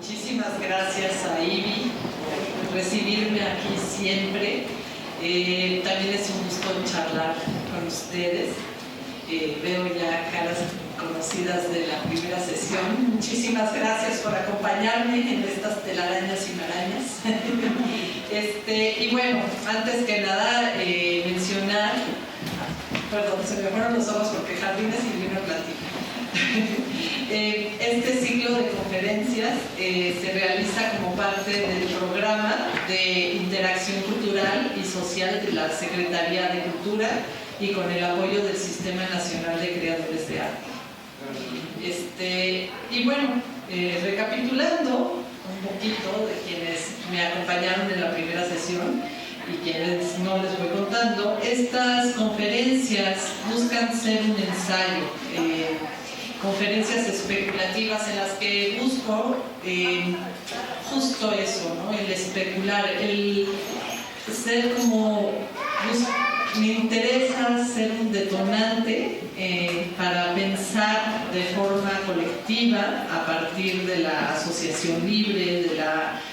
Muchísimas gracias a Ivy por recibirme aquí siempre. También es un gusto charlar con ustedes. Veo ya caras conocidas de la primera sesión. Muchísimas gracias por acompañarme en estas telarañas y marañas. Y bueno, antes que nada mencionar, perdón, se me fueron los ojos porque jardines y vino platica. Este ciclo de conferencias se realiza como parte del programa de interacción cultural y social de la Secretaría de Cultura y con el apoyo del Sistema Nacional de Creadores de Arte. Y bueno, recapitulando un poquito de quienes me acompañaron en la primera sesión y quienes no les voy contando, estas conferencias buscan ser un ensayo, conferencias especulativas en las que busco justo eso, ¿no? El especular, el ser como... me interesa ser un detonante para pensar de forma colectiva a partir de la asociación libre,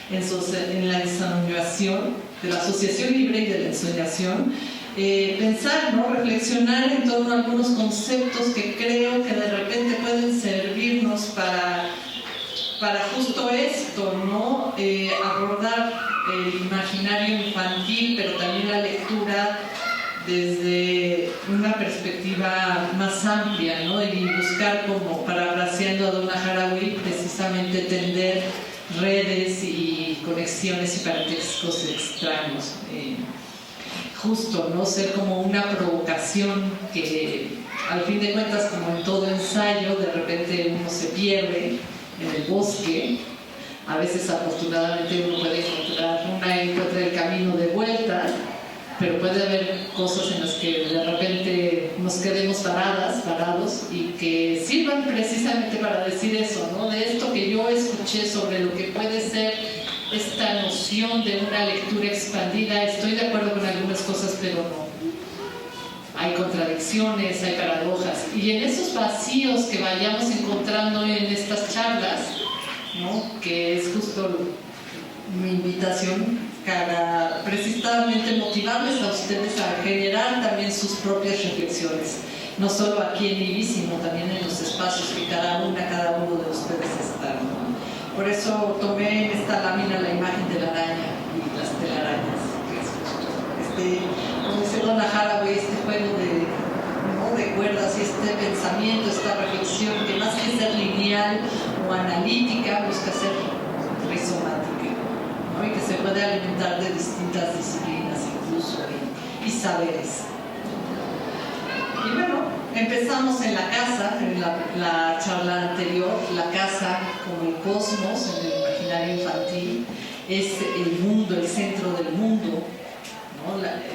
en la ensoñación, de la asociación libre y de la ensoñación. Pensar, ¿no? Reflexionar en torno a algunos conceptos que creo que de repente pueden servirnos para justo esto, ¿no? Abordar el imaginario infantil, pero también la lectura desde una perspectiva más amplia, ¿no? Y buscar, como parafraseando a Donna Haraway, precisamente tender redes y conexiones y parentescos extraños. Justo, ¿no? Ser como una provocación que, al fin de cuentas, como en todo ensayo, de repente uno se pierde en el bosque. A veces, afortunadamente, uno puede encuentra el camino de vuelta, pero puede haber cosas en las que de repente nos quedemos parados y que sirvan precisamente para decir eso, ¿no? De esto que yo escuché sobre lo que puede ser esta noción de una lectura expandida. Estoy de acuerdo con algunas cosas, pero no. Hay contradicciones, hay paradojas, y en esos vacíos que vayamos encontrando en estas charlas, ¿no? Que es justo mi invitación, para precisamente motivarles a ustedes a generar también sus propias reflexiones, no solo aquí en IBI, sino también en los espacios que cada uno de ustedes está, ¿no? Por eso tomé en esta lámina la imagen de la araña y las telarañas, que es justo como dice Donna Haraway, este juego de cuerdas y este pensamiento, esta reflexión que más que ser lineal o analítica busca ser rizomática, ¿no? Y que se puede alimentar de distintas disciplinas incluso y saberes. Y bueno, empezamos en la casa, en la charla anterior. La casa como el cosmos, en el imaginario infantil, es el mundo, el centro del mundo, ¿no?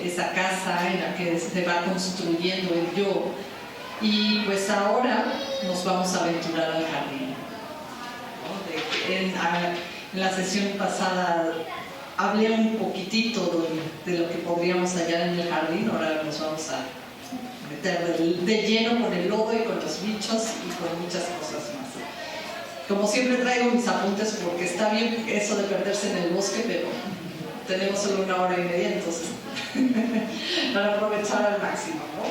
Esa casa en la que se va construyendo el yo. Y pues ahora nos vamos a aventurar al jardín, ¿no? En la sesión pasada hablé un poquitito de lo que podríamos hallar en el jardín. Ahora nos vamos a meter de lleno con el lodo y con los bichos y con muchas cosas más. Como siempre traigo mis apuntes porque está bien eso de perderse en el bosque, pero tenemos solo 1 hora y media, entonces para aprovechar al máximo, ¿no?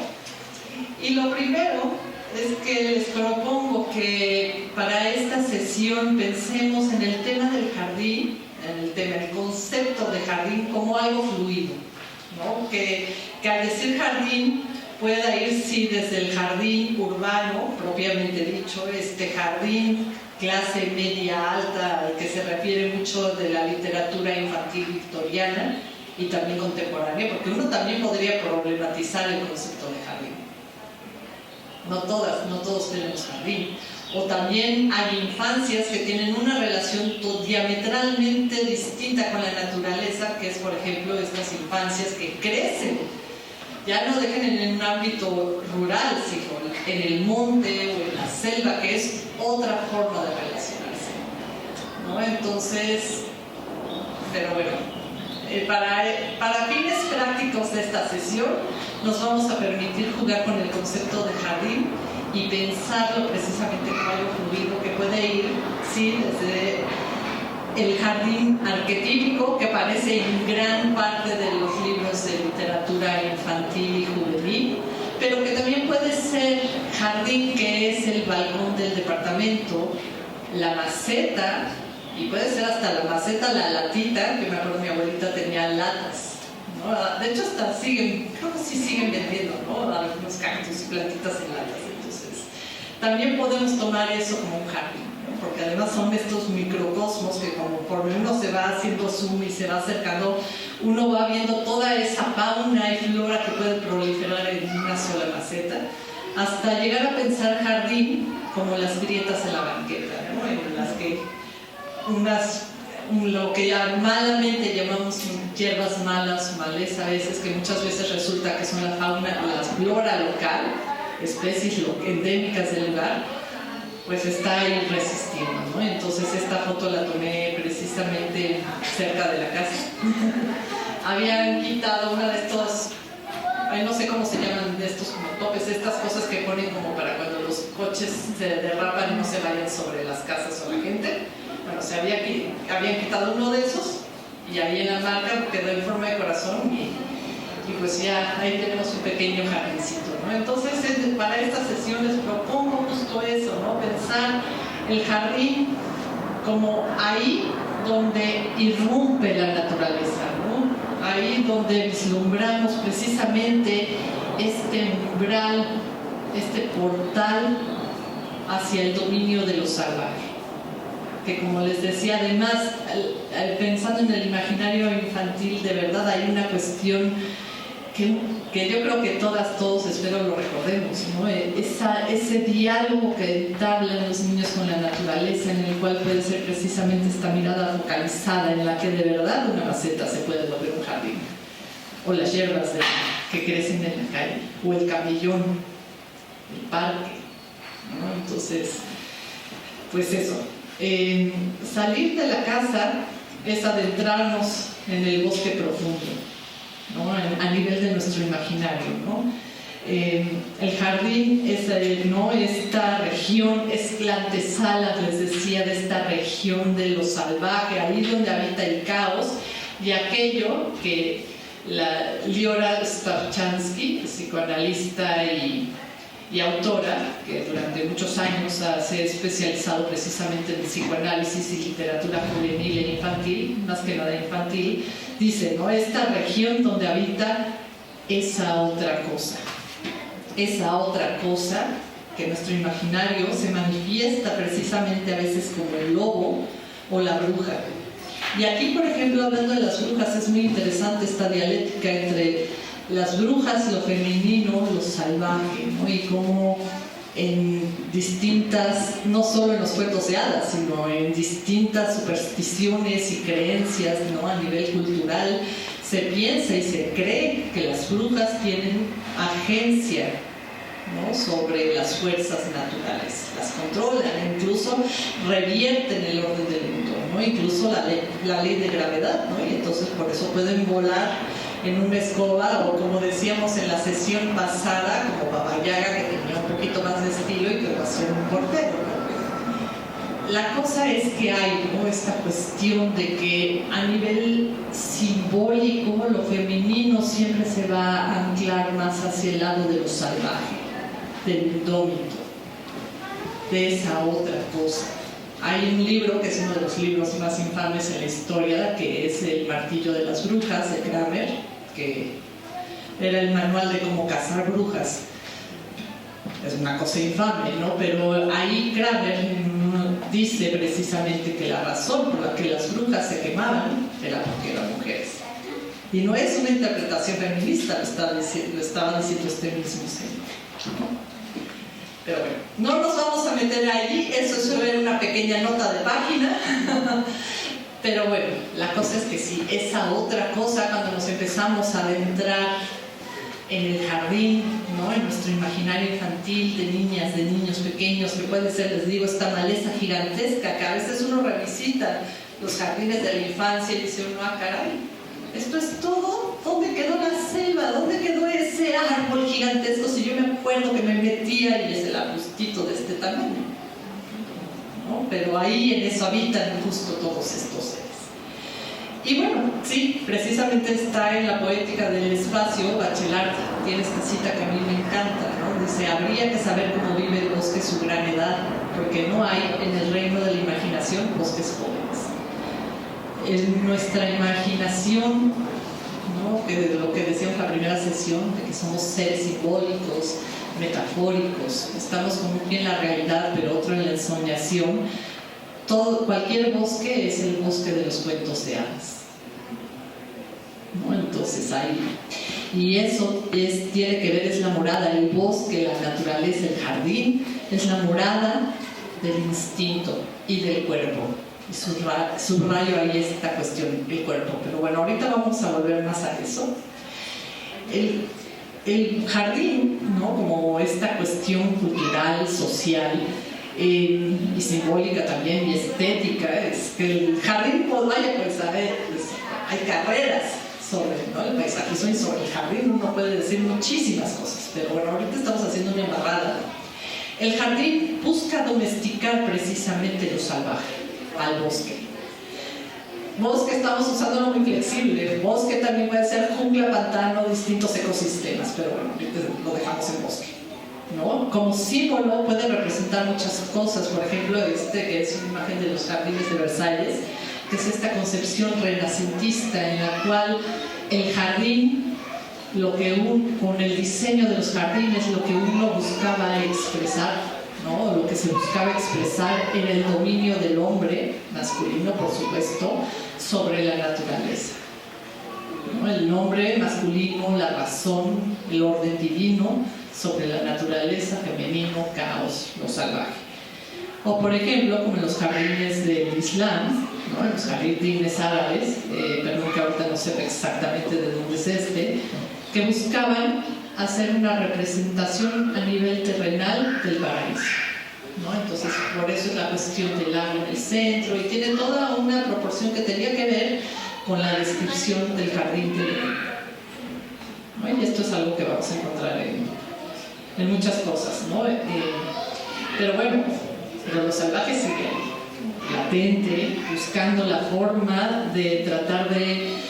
Y lo primero es que les propongo que para esta sesión pensemos en el tema del jardín, el concepto de jardín como algo fluido, ¿no? Que al decir jardín pueda ir, sí, desde el jardín urbano, propiamente dicho, este jardín clase media alta, al que se refiere mucho de la literatura infantil victoriana y también contemporánea, porque uno también podría problematizar el concepto de jardín. No todos tenemos jardín. O también hay infancias que tienen una relación diametralmente distinta con la naturaleza, que es, por ejemplo, estas infancias que crecen, ya no dejen en un ámbito rural, sino en el monte o en la selva, que es otra forma de relacionarse, ¿no? Entonces, pero bueno, para fines prácticos de esta sesión nos vamos a permitir jugar con el concepto de jardín y pensarlo precisamente como algo fluido que puede ir, sí, desde el jardín arquetípico que aparece en gran parte de los libros de literatura infantil y juvenil, pero que también puede ser jardín, que es el balcón del departamento, la maceta, y puede ser hasta la maceta, la latita, que me acuerdo mi abuelita tenía latas, ¿no? De hecho hasta siguen, creo que sí siguen vendiendo, ¿no? Algunos cactus y plantitas en latas. Entonces también podemos tomar eso como un jardín, ¿no? Porque además son estos microcosmos que como por uno se va haciendo zoom y se va acercando, uno va viendo toda esa fauna y flora que puede proliferar en una sola maceta, hasta llegar a pensar jardín como las grietas en la banqueta, ¿no? En las que lo que ya malamente llamamos hierbas malas, maleza a veces, que muchas veces resulta que son la fauna, la flora local, especies endémicas del lugar, pues está ahí resistiendo, ¿no? Entonces esta foto la tomé precisamente cerca de la casa. Habían quitado una de estos, no sé cómo se llaman, de estos como topes, estas cosas que ponen como para cuando los coches se derrapan y no se vayan sobre las casas o la gente. Bueno, habían quitado uno de esos y ahí en la marca quedó en forma de corazón y pues ya ahí tenemos un pequeño jardincito, ¿no? Entonces para estas sesiones propongo justo eso, ¿no? Pensar el jardín como ahí donde irrumpe la naturaleza, ¿no? Ahí donde vislumbramos precisamente este umbral, este portal hacia el dominio de lo salvaje. Que como les decía, además, pensando en el imaginario infantil, de verdad hay una cuestión que yo creo que todos espero lo recordemos, ¿no? Ese diálogo que entablan los niños con la naturaleza, en el cual puede ser precisamente esta mirada focalizada en la que de verdad una maceta se puede volver un jardín, o las hierbas que crecen en la calle, o el camellón, el parque, ¿no? Entonces, pues eso. Salir de la casa es adentrarnos en el bosque profundo, ¿no? A nivel de nuestro imaginario, ¿no? El jardín es, ¿no? Esta región, es la antesala, les decía, de esta región de lo salvaje, ahí donde habita el caos, y aquello que la Liora Starchansky, psicoanalista y autora, que durante muchos años se ha especializado precisamente en psicoanálisis y literatura juvenil e infantil, más que nada infantil, dice, ¿no? Esta región donde habita esa otra cosa que nuestro imaginario se manifiesta precisamente a veces como el lobo o la bruja. Y aquí, por ejemplo, hablando de las brujas, es muy interesante esta dialéctica entre las brujas, lo femenino, lo salvaje, ¿no? Y cómo en distintas, no solo en los cuentos de hadas, sino en distintas supersticiones y creencias, ¿no? A nivel cultural, se piensa y se cree que las brujas tienen agencia, ¿no? Sobre las fuerzas naturales, las controlan, incluso revierten el orden del mundo, ¿no? Incluso la ley de gravedad, ¿no? Y entonces por eso pueden volar en una escoba, o como decíamos en la sesión pasada, como Baba Yaga, que tenía un poquito más de estilo y que lo hacía en un portero, ¿no? La cosa es que hay, ¿no? Esta cuestión de que a nivel simbólico lo femenino siempre se va a anclar más hacia el lado de lo salvaje, del indómito, de esa otra cosa. Hay un libro que es uno de los libros más infames en la historia, que es El martillo de las brujas, de Kramer, que era el manual de cómo cazar brujas. Es una cosa infame, ¿no? Pero ahí Kramer dice precisamente que la razón por la que las brujas se quemaban era porque eran mujeres. Y no es una interpretación feminista, lo estaba diciendo este mismo señor. Pero bueno, no nos vamos a meter ahí, eso es solo una pequeña nota de página. Pero bueno, la cosa es que sí, esa otra cosa, cuando nos empezamos a adentrar en el jardín, ¿no? En nuestro imaginario infantil de niñas, de niños pequeños, que puede ser, les digo, esta maleza gigantesca, que a veces uno revisita los jardines de la infancia y dice uno, ah, caray, esto es todo. ¿Dónde quedó la selva? ¿Dónde quedó ese árbol gigantesco? Si yo me acuerdo que me metía y es el arbustito de este tamaño, ¿no? Pero ahí en eso habitan justo todos estos seres. Y bueno, sí, precisamente está en la poética del espacio. Bachelard tiene esta cita que a mí me encanta, ¿no? Dice: habría que saber cómo vive el bosque su gran edad, porque no hay en el reino de la imaginación bosques jóvenes. En nuestra imaginación, ¿no? Que lo que decíamos en la primera sesión, de que somos seres simbólicos, metafóricos, estamos como un pie en la realidad, pero otro en la ensoñación. Cualquier bosque es el bosque de los cuentos de hadas, ¿no? Entonces ahí, y eso tiene que ver, es la morada, el bosque, la naturaleza, el jardín, es la morada del instinto y del cuerpo. Y subrayo ahí esta cuestión, el cuerpo. Pero bueno, ahorita vamos a volver más a eso. El jardín, ¿no? Como esta cuestión cultural, social, y simbólica también, y estética, es que el jardín, pues vaya, pues a ver, pues, hay carreras sobre, ¿no?, el paisajismo, y sobre el jardín uno puede decir muchísimas cosas, pero bueno, ahorita estamos haciendo una embarrada. El jardín busca domesticar precisamente lo salvaje, al bosque. Bosque estamos usando muy flexible, bosque también puede ser jungla, pantano, distintos ecosistemas, pero bueno, ahorita lo dejamos en bosque, ¿no? Como símbolo puede representar muchas cosas, por ejemplo, que es una imagen de los jardines de Versalles, que es esta concepción renacentista en la cual el jardín, con el diseño de los jardines, lo que uno buscaba expresar, ¿no? Lo que se buscaba expresar en el dominio del hombre, masculino por supuesto, sobre la naturaleza, ¿no? El hombre masculino, la razón, el orden divino sobre la naturaleza, femenino, caos, lo salvaje. O por ejemplo, como en los jardines del Islam, ¿no? En los jardines árabes, perdón que ahorita no sé exactamente de dónde es que buscaban hacer una representación a nivel terrenal del paraíso, ¿no? Entonces, por eso es la cuestión del lago en el centro, y tiene toda una proporción que tenía que ver con la descripción del jardín del Edén, ¿no? Y esto es algo que vamos a encontrar en muchas cosas, ¿no? Pero bueno, pero lo salvaje sigue latente, buscando la forma de tratar de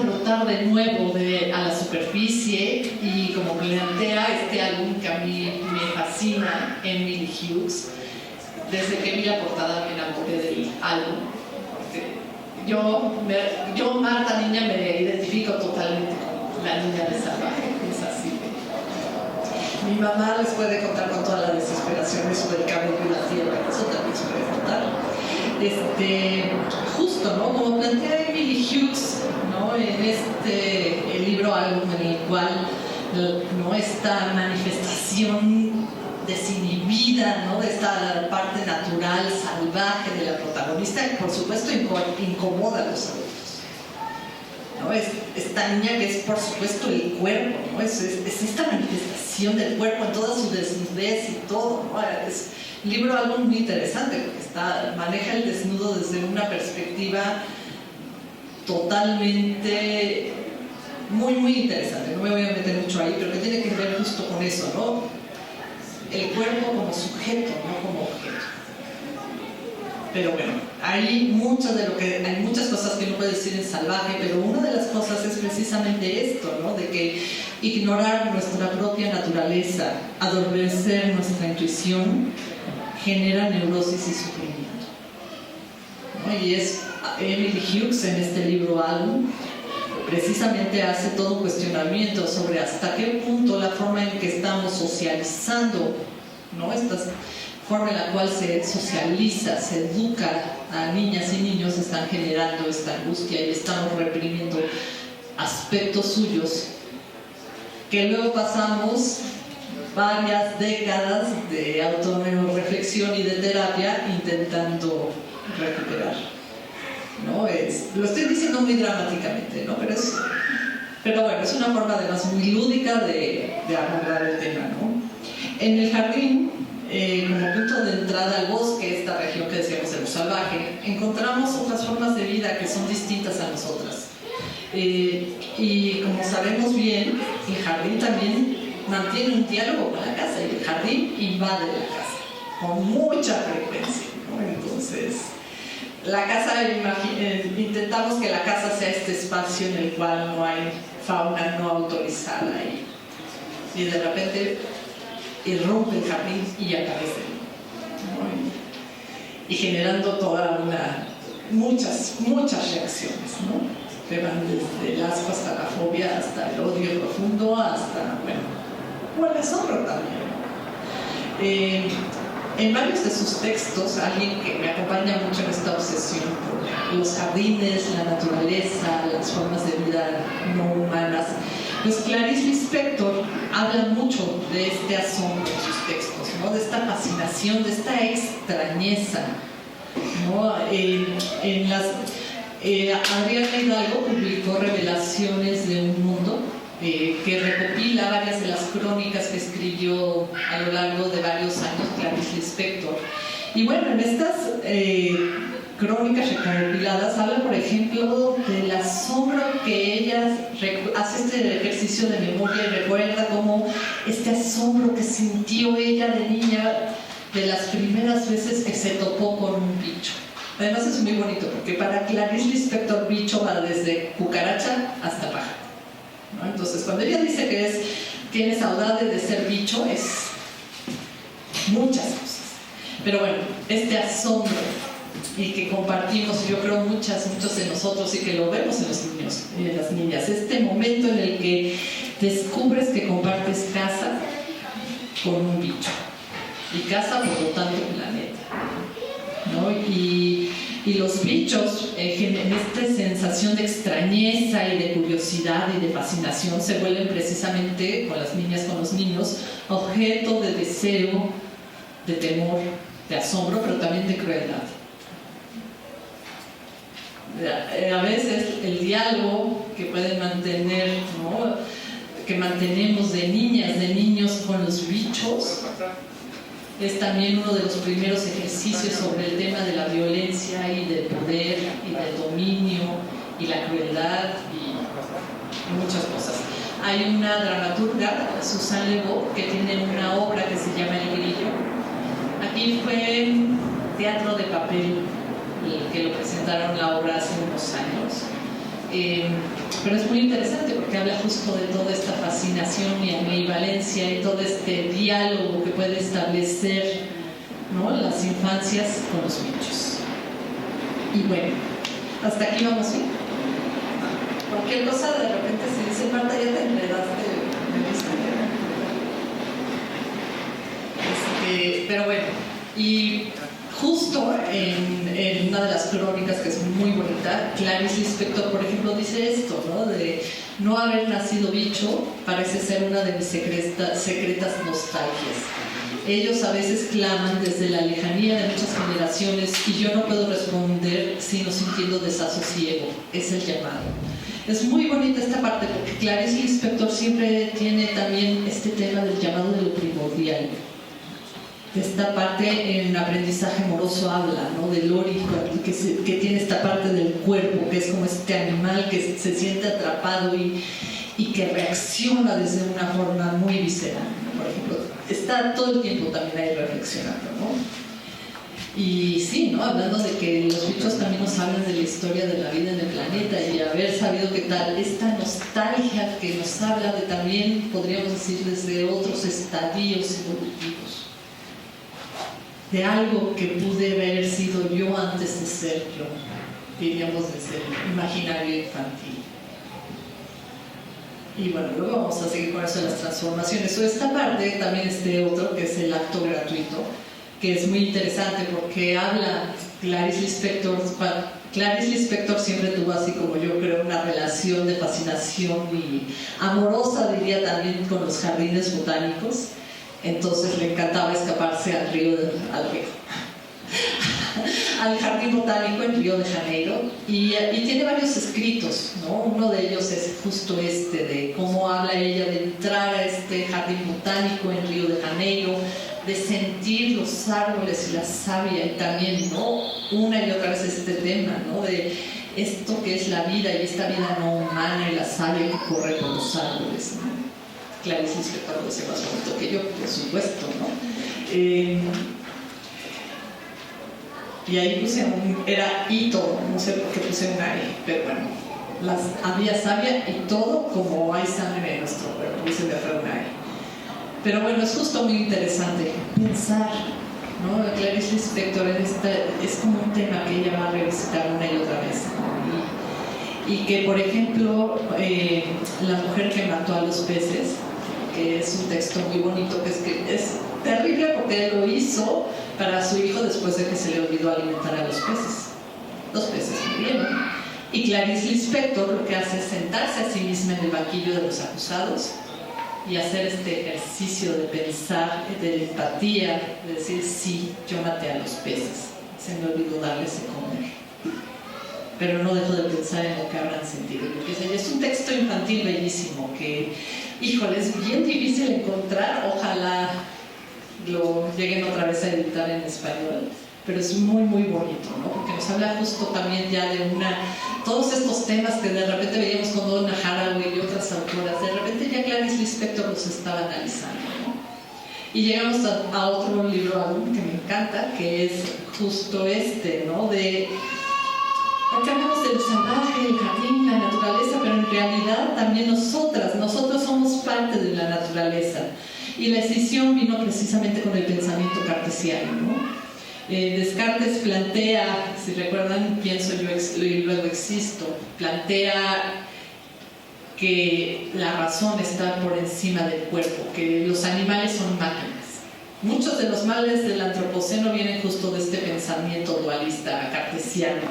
brotar de nuevo a la superficie, y como plantea este álbum que a mí me fascina, Emily Hughes. Desde que vi la portada me enamoré del álbum, porque yo Marta niña me identifico totalmente con la niña de salvaje, es así. Mi mamá les puede contar con toda la desesperación eso del cabello y la tierra, eso también se puede contar. Justo, ¿no? Como plantea Emily Hughes, ¿no? En el libro álbum, en el cual, ¿no?, esta manifestación desinhibida, ¿no?, de esta parte natural, salvaje de la protagonista, que por supuesto incomoda a los adultos, ¿no? Es esta niña que es por supuesto el cuerpo, ¿no? Es esta manifestación del cuerpo en toda su desnudez y todo, ¿no? Es un libro algo muy interesante, porque maneja el desnudo desde una perspectiva totalmente muy, muy interesante. No me voy a meter mucho ahí, pero que tiene que ver justo con eso, ¿no? El cuerpo como sujeto, no como objeto. Pero bueno, hay muchas cosas que uno puede decir en salvaje, pero una de las cosas es precisamente esto, ¿no? De que ignorar nuestra propia naturaleza, adormecer nuestra intuición, genera neurosis y sufrimiento, ¿no? Y es Emily Hughes en este libro álbum precisamente hace todo un cuestionamiento sobre hasta qué punto la forma en que estamos socializando, ¿no?, esta forma en la cual se socializa, se educa a niñas y niños, están generando esta angustia, y estamos reprimiendo aspectos suyos que luego pasamos varias décadas de autorreflexión y de terapia intentando recuperar, ¿no? Lo estoy diciendo muy dramáticamente, ¿no? Pero bueno, es una forma además muy lúdica de abordar el tema, ¿no? En el jardín, como punto de entrada al bosque, esta región que decíamos de lo salvaje, encontramos otras formas de vida que son distintas a nosotras. Y como sabemos bien, el jardín también mantiene un diálogo con la casa, y el jardín invade la casa con mucha frecuencia, ¿no? Entonces, la casa, intentamos que la casa sea este espacio en el cual no hay fauna no autorizada y de repente irrumpe el jardín y aparece, ¿no? Y generando muchas reacciones, ¿no? Que van desde el asco hasta la fobia, hasta el odio profundo, hasta, o el asombro también. En varios de sus textos, alguien que me acompaña mucho en esta obsesión por los jardines, la naturaleza, las formas de vida no humanas, pues Clarice Lispector habla mucho de este asombro en sus textos, ¿no? De esta fascinación, de esta extrañeza, ¿no? Adriana Hidalgo publicó Revelaciones de un mundo, que recopila varias de las crónicas que escribió a lo largo de varios años Clarice Lispector. Y bueno, en estas crónicas recopiladas habla, por ejemplo, del asombro que ella hace este ejercicio de memoria y recuerda cómo este asombro que sintió ella de niña de las primeras veces que se topó con un bicho. Además es muy bonito porque para Clarice Lispector bicho va desde cucaracha hasta pájaro, ¿no? Entonces cuando ella dice que tiene saudade de ser bicho, es muchas cosas. Pero bueno, este asombro y que compartimos, yo creo muchos de nosotros y que lo vemos en los niños y en las niñas, este momento en el que descubres que compartes casa con un bicho y casa por lo tanto planeta, ¿no? Y los bichos, en esta sensación de extrañeza y de curiosidad y de fascinación, se vuelven precisamente, con las niñas, con los niños, objeto de deseo, de temor, de asombro, pero también de crueldad. A veces el diálogo que pueden mantener, ¿no? Que mantenemos de niñas, de niños con los bichos, es también uno de los primeros ejercicios sobre el tema de la violencia y del poder y del dominio y la crueldad y muchas cosas. Hay una dramaturga, Susan Lebeau, que tiene una obra que se llama El Grillo. Aquí fue Teatro de Papel que lo presentaron la obra hace unos años. Pero es muy interesante porque habla justo de toda esta fascinación y ambivalencia y todo este diálogo que puede establecer, ¿no? Las infancias con los bichos. Y bueno, hasta aquí vamos bien. Cualquier cosa de repente se dice, Marta, ya te enredaste de vista. Pero bueno, y justo en una de las crónicas que es muy bonita, Clarice Lispector, por ejemplo, dice esto, ¿no? De no haber nacido bicho parece ser una de mis secretas nostalgias. Ellos a veces claman desde la lejanía de muchas generaciones y yo no puedo responder sino sintiendo desasosiego. Es el llamado. Es muy bonita esta parte porque Clarice Lispector siempre tiene también este tema del llamado de lo primordial. De esta parte en aprendizaje amoroso habla, ¿no? Del órico, que tiene esta parte del cuerpo, que es como este animal que se siente atrapado y que reacciona desde una forma muy visceral, ¿no? Por ejemplo, está todo el tiempo también ahí reflexionando, ¿no? Y sí, ¿no? Hablando de que los bichos también nos hablan de la historia de la vida en el planeta y haber sabido que tal, esta nostalgia que nos habla de también, podríamos decir, desde otros estadios evolutivos. De algo que pude haber sido yo antes de ser yo, diríamos desde el imaginario infantil. Y bueno, luego vamos a seguir con eso de las transformaciones. O esta parte, también otro, que es el acto gratuito, que es muy interesante porque habla Clarice Lispector. Clarice Lispector siempre tuvo, así como yo creo, una relación de fascinación y amorosa, diría, también con los jardines botánicos. Entonces le encantaba escaparse al jardín botánico en Río de Janeiro y tiene varios escritos, ¿no? Uno de ellos es justo de cómo habla ella de entrar a este jardín botánico en Río de Janeiro, de sentir los árboles y la savia y también, ¿no? Una y otra vez este tema, ¿no? De esto que es la vida y esta vida no humana y la savia que corre por los árboles, ¿no? Clarice Lispector lo dice más bonito que yo, por supuesto, ¿no? Y ahí puse era y todo, no sé por qué puse una E, pero bueno, había savia y todo, como hay sangre en nuestro cuerpo, y se me fue una E. Pero bueno, es justo muy interesante pensar, ¿no? Clarice Lispector es como un tema que ella va a revisitar una y otra vez, ¿no? Y que, por ejemplo, La mujer que mató a los peces, que es un texto muy bonito, que es terrible porque él lo hizo para su hijo después de que se le olvidó alimentar a los peces. Los peces murieron. Y Clarice Lispector lo que hace es sentarse a sí misma en el banquillo de los acusados y hacer este ejercicio de pensar, de empatía, de decir, sí, yo maté a los peces, se me olvidó darles de comer, pero no dejo de pensar en lo que habrán sentido. Es un texto infantil bellísimo que, híjole, es bien difícil encontrar, ojalá lo lleguen otra vez a editar en español, pero es muy muy bonito, ¿no? Porque nos habla justo también ya de todos estos temas que de repente veíamos con Donna Haraway y otras autoras, de repente ya Clarice Lispector los estaba analizando, ¿no? Y llegamos a otro libro aún que me encanta, que es justo este, ¿no? Porque hablamos de lo salvaje, el jardín, la naturaleza, pero en realidad también nosotros somos parte de la naturaleza. Y la escisión vino precisamente con el pensamiento cartesiano, ¿no? Descartes plantea, si recuerdan, pienso yo y luego existo, plantea que la razón está por encima del cuerpo, que los animales son máquinas. Muchos de los males del antropoceno vienen justo de este pensamiento dualista cartesiano.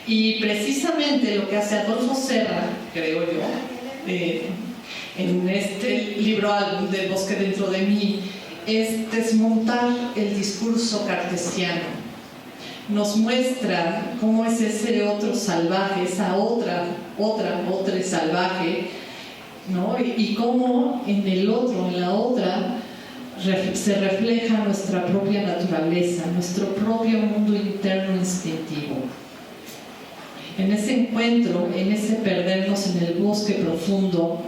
Y precisamente lo que hace Adolfo Serra, creo yo, en este libro álbum del Bosque dentro de mí, es desmontar el discurso cartesiano. Nos muestra cómo es ese otro salvaje, esa otra salvaje, ¿no? Y cómo en el otro, en la otra, se refleja nuestra propia naturaleza, nuestro propio mundo interno instintivo. En ese encuentro, en ese perdernos en el bosque profundo,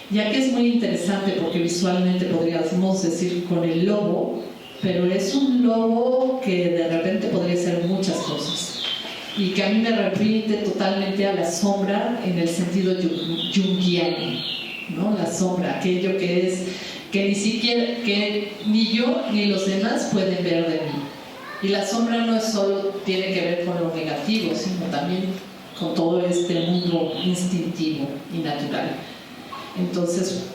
ya que es muy interesante porque visualmente podríamos decir con el lobo, pero es un lobo que de repente podría ser muchas cosas y que a mí me remite totalmente a la sombra en el sentido junguiano, ¿no? La sombra, aquello que ni yo ni los demás pueden ver de mí. Y la sombra no solo tiene que ver con lo negativo, sino también con todo este mundo instintivo y natural. Entonces,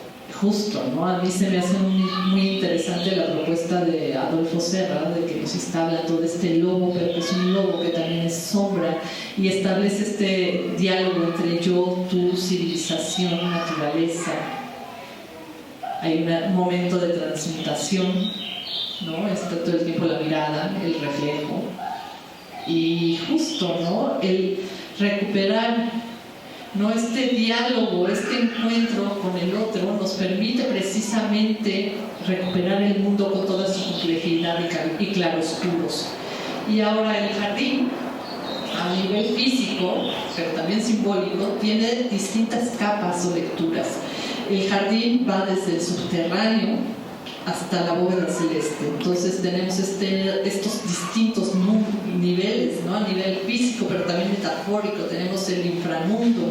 justo, ¿no? A mí se me hace muy interesante la propuesta de Adolfo Serra, de que nos está hablando de este lobo, pero que es un lobo que también es sombra, y establece este diálogo entre yo, tú, civilización, naturaleza. Hay un momento de transmutación, ¿no? Está todo el tiempo la mirada, el reflejo, y justo, ¿no? El recuperar, ¿no? Este diálogo, este encuentro con el otro nos permite precisamente recuperar el mundo con toda su complejidad y claroscuros. Y ahora el jardín, a nivel físico, pero también simbólico, tiene distintas capas o lecturas. El jardín va desde el subterráneo hasta la bóveda celeste. Entonces tenemos estos distintos niveles, ¿no? A nivel físico, pero también metafórico. Tenemos el inframundo,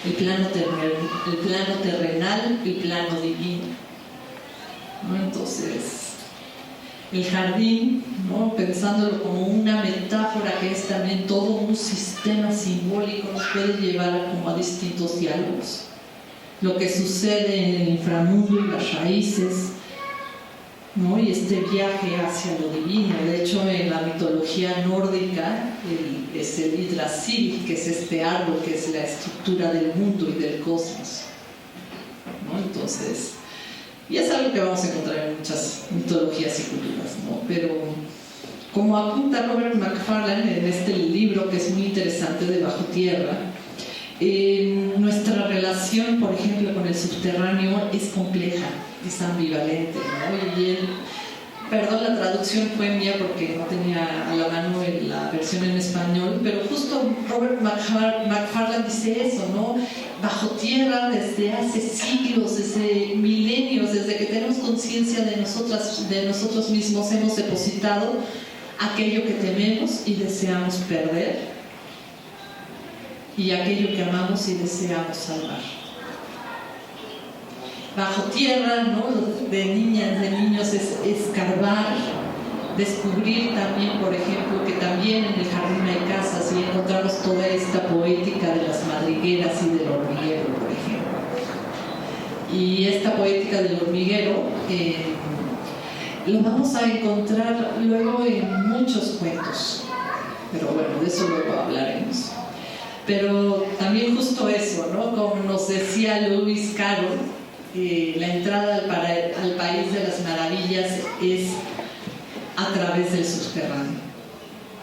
el plano terrenal, el plano divino, ¿no? Entonces, el jardín, ¿no? Pensándolo como una metáfora que es también todo un sistema simbólico, nos puede llevar como a distintos diálogos. Lo que sucede en el inframundo y las raíces, ¿no? Y este viaje hacia lo divino. De hecho, en la mitología nórdica es el Yggdrasil, que es este árbol que es la estructura del mundo y del cosmos, ¿no? Entonces, y es algo que vamos a encontrar en muchas mitologías y culturas, ¿no? Pero como apunta Robert Macfarlane en este libro que es muy interesante de Bajo Tierra, nuestra relación, por ejemplo, con el subterráneo es compleja, es ambivalente, ¿no? Y perdón, la traducción fue mía porque no tenía a la mano la versión en español, pero justo Robert Macfarlane dice eso, ¿no? Bajo tierra, desde hace siglos, desde milenios, desde que tenemos conciencia de nosotros mismos, hemos depositado aquello que tememos y deseamos perder, y aquello que amamos y deseamos salvar. Bajo tierra, ¿no? De niñas, de niños, es escarbar, descubrir también, por ejemplo, que también en el jardín hay casas, y encontramos toda esta poética de las madrigueras y del hormiguero, por ejemplo. Y esta poética del hormiguero lo vamos a encontrar luego en muchos cuentos, pero bueno, de eso luego hablaremos. Pero también justo eso, ¿no? Como nos decía Lewis Carroll, la entrada al país de las maravillas es a través del subterráneo.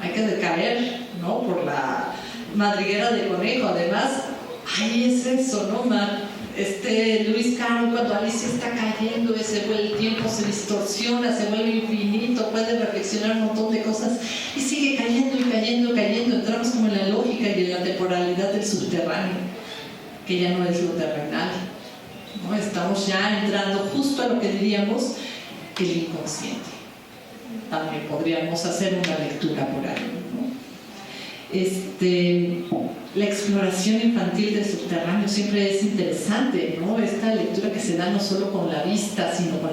Hay que decaer, ¿no? Por la madriguera de conejo. Además, ahí es eso, ¿no? Lewis Carroll, cuando Alicia está cayendo, el tiempo se distorsiona, se vuelve infinito, puede reflexionar un montón de cosas y sigue cayendo y cayendo, cayendo. Entramos como en la lógica y en la temporalidad del subterráneo, que ya no es lo terrenal, ¿no? Estamos ya entrando justo a lo que diríamos el inconsciente. También podríamos hacer una lectura por ahí, ¿no? La exploración infantil del subterráneo siempre es interesante, ¿no? Esta lectura que se da no solo con la vista, sino con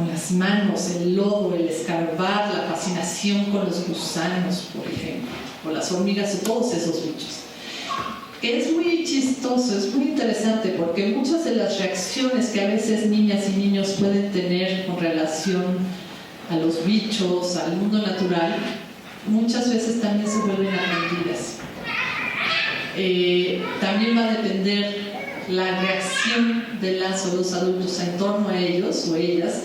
las manos, el lodo, el escarbar, la fascinación con los gusanos, por ejemplo, o las hormigas y todos esos bichos. Que es muy chistoso, es muy interesante, porque muchas de las reacciones que a veces niñas y niños pueden tener con relación a los bichos, al mundo natural, muchas veces también se vuelven aprendidas. También va a depender la reacción de las o los adultos en torno a ellos o ellas,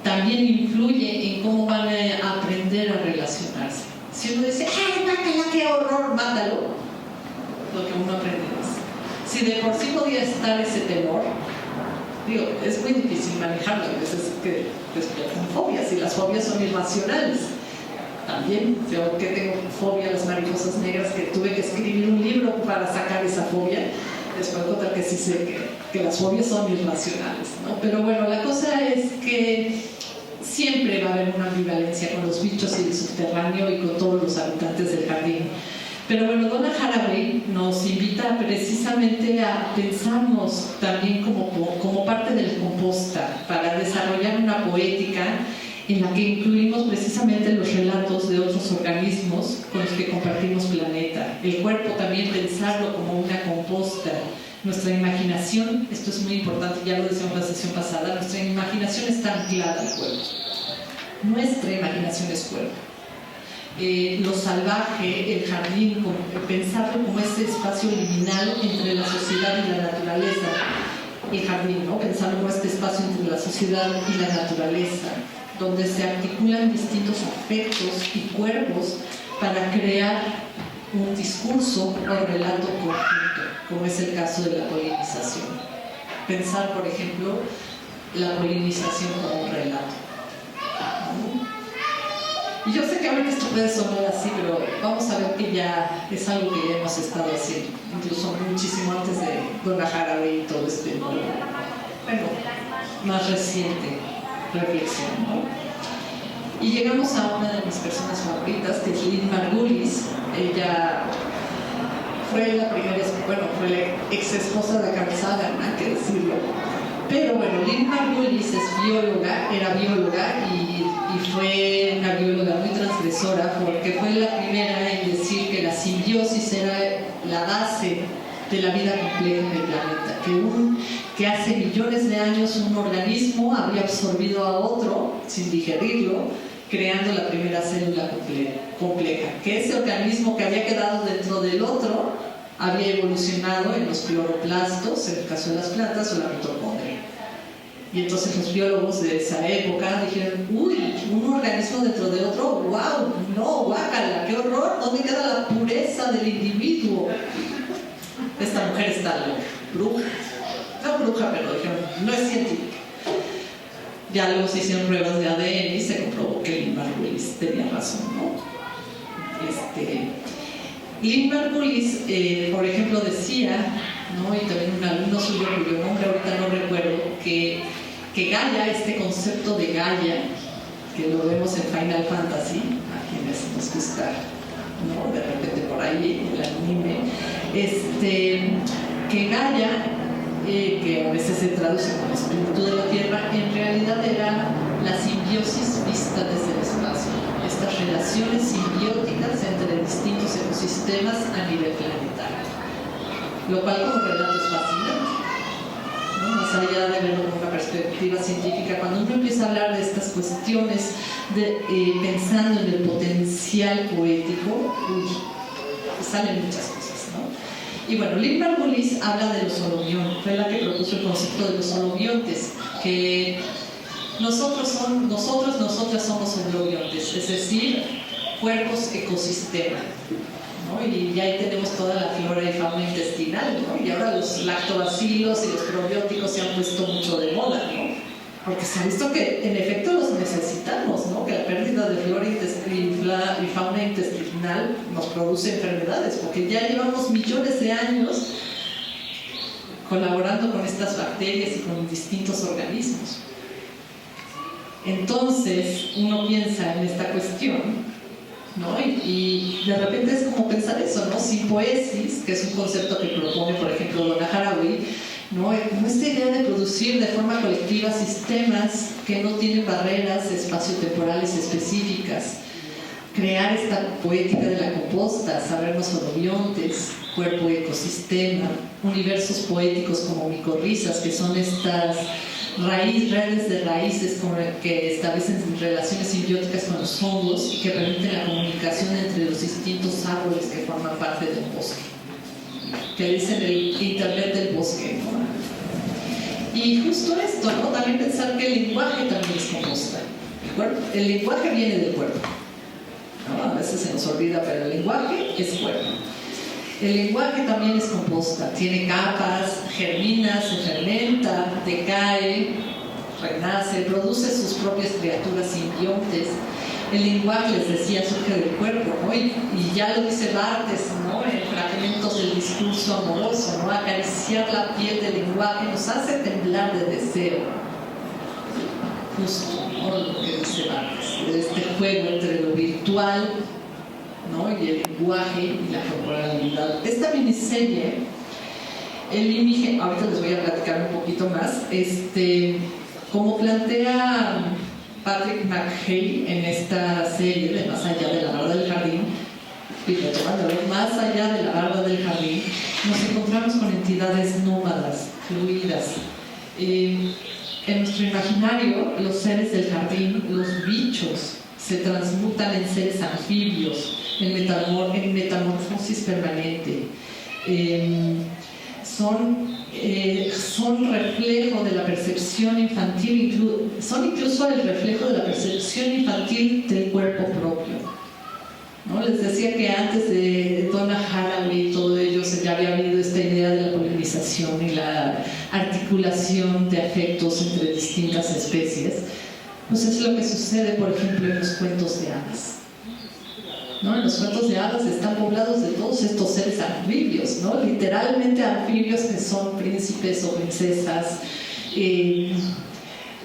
también influye en cómo van a aprender a relacionarse. Si uno dice, ¡ay, mátala, qué horror, mátalo!, lo que uno aprende es. Si de por sí podía estar ese temor, digo, es muy difícil manejarlo, a veces que despiertan fobias, y las fobias son irracionales. También, yo que tengo fobia a las mariposas negras, que tuve que escribir un libro para sacar esa fobia, les puedo contar que sí sé que las fobias son irracionales, ¿no? Pero bueno, la cosa es que siempre va a haber una ambivalencia con los bichos y el subterráneo y con todos los habitantes del jardín. Pero bueno, Donna Haraway nos invita precisamente a pensarnos también como parte del composta, para desarrollar una poética en la que incluimos precisamente los relatos de otros organismos con los que compartimos planeta. El cuerpo también pensarlo como una composta. Nuestra imaginación, esto es muy importante, ya lo decíamos la sesión pasada, nuestra imaginación está anclada al cuerpo. Nuestra imaginación es cuerpo. Lo salvaje, el jardín, pensarlo como ese espacio liminal entre la sociedad y la naturaleza. El jardín, ¿no? Pensarlo como este espacio entre la sociedad y la naturaleza, donde se articulan distintos afectos y cuerpos para crear un discurso o relato conjunto, como es el caso de la polinización. Pensar, por ejemplo, la polinización como un relato. Y yo sé que ahorita esto puede sonar así, pero vamos a ver que ya es algo que ya hemos estado haciendo, incluso muchísimo antes de Donna Haraway y todo este mundo. Bueno, más reciente reflexión, ¿no? Y llegamos a una de mis personas favoritas, que es Lynn Margulis. Ella fue la primera, fue la ex esposa de Carl Sagan, hay que decirlo. Pero bueno, Lynn Margulis es bióloga, era bióloga y fue una bióloga muy transgresora, porque fue la primera en decir que la simbiosis era la base de la vida compleja en el planeta, que hace millones de años un organismo había absorbido a otro sin digerirlo, creando la primera célula compleja, que ese organismo que había quedado dentro del otro había evolucionado en los cloroplastos, en el caso de las plantas, o la mitocondria. Y entonces los biólogos de esa época dijeron, uy, un organismo dentro de otro, wow, no, guácala, qué horror, ¿dónde queda la pureza del individuo? Esta mujer está loca, bruja. No bruja, pero dijeron, no es científica. Ya luego se hicieron pruebas de ADN y se comprobó que Lynn Margulis tenía razón, ¿no? Lynn Margulis, por ejemplo, decía, ¿no? Y también un alumno suyo, cuyo nombre ahorita no recuerdo, que Gaia, este concepto de Gaia, que lo vemos en Final Fantasy, quienes nos gusta, ¿no?, de repente por ahí el anime, que Gaia, que a veces se traduce como espíritu de la Tierra, en realidad era la simbiosis vista desde el espacio, estas relaciones simbióticas entre distintos ecosistemas a nivel planetario, lo cual como relato es fascinante, ¿no? Más allá de verlo con una perspectiva científica, cuando uno empieza a hablar de estas cuestiones, pensando en el potencial poético, salen muchas cosas, ¿no? Y bueno, Lynn Margulis habla de los holobiontes, fue la que propuso el concepto de los holobiontes, que nosotras somos holobiontes, es decir, cuerpos ecosistema, ¿no? Y ya ahí tenemos toda la flora y fauna intestinal, ¿no? Y ahora los lactobacilos y los probióticos se han puesto mucho de moda, ¿no? Porque se ha visto que en efecto los necesitamos, ¿no? Que la pérdida de flora y fauna intestinal nos produce enfermedades, porque ya llevamos millones de años colaborando con estas bacterias y con distintos organismos. Entonces uno piensa en esta cuestión, ¿no? Y de repente es como pensar eso, ¿no? Simpoesis, que es un concepto que propone, por ejemplo, Donna Haraway, ¿no? Como esta idea de producir de forma colectiva sistemas que no tienen barreras espaciotemporales específicas, crear esta poética de la composta, sabernos holobiontes, cuerpo ecosistema, universos poéticos como micorrizas, que son estas redes de raíces que establecen relaciones simbióticas con los hongos y que permiten la comunicación entre los distintos árboles que forman parte del bosque, que dicen el internet del bosque, ¿no? Y justo esto, ¿no? También pensar que el lenguaje también es composta. El lenguaje viene del cuerpo, ¿no? A veces se nos olvida, pero el lenguaje es cuerpo. El lenguaje también es composta, tiene capas, germina, se fermenta, decae, renace, produce sus propias criaturas simbiontes. El lenguaje, les decía, surge del cuerpo, ¿no? Y ya lo dice Barthes, ¿no? En fragmentos del discurso amoroso, ¿no? Acariciar la piel del lenguaje nos hace temblar de deseo. Justo, ¿no? Lo que dice Barthes, de este juego entre lo virtual, ¿no?, y el lenguaje y la corporalidad. Esta miniserie, ahorita les voy a platicar un poquito más, como plantea Patrick McHale en esta serie de Más allá de la barda del jardín, y retomándolo, más allá de la barda del jardín, nos encontramos con entidades nómadas, fluidas. En nuestro imaginario, los seres del jardín, los bichos, se transmutan en seres anfibios, en metamorfosis permanente. Son reflejo de la percepción infantil, son incluso el reflejo de la percepción infantil del cuerpo propio, ¿no? Les decía que antes de Donna Haraway y todo ello ya había habido esta idea de la polinización y la articulación de afectos entre distintas especies. Pues es lo que sucede, por ejemplo, en los cuentos de hadas, ¿no? En los cuentos de hadas están poblados de todos estos seres anfibios, ¿no? Literalmente anfibios, que son príncipes o princesas,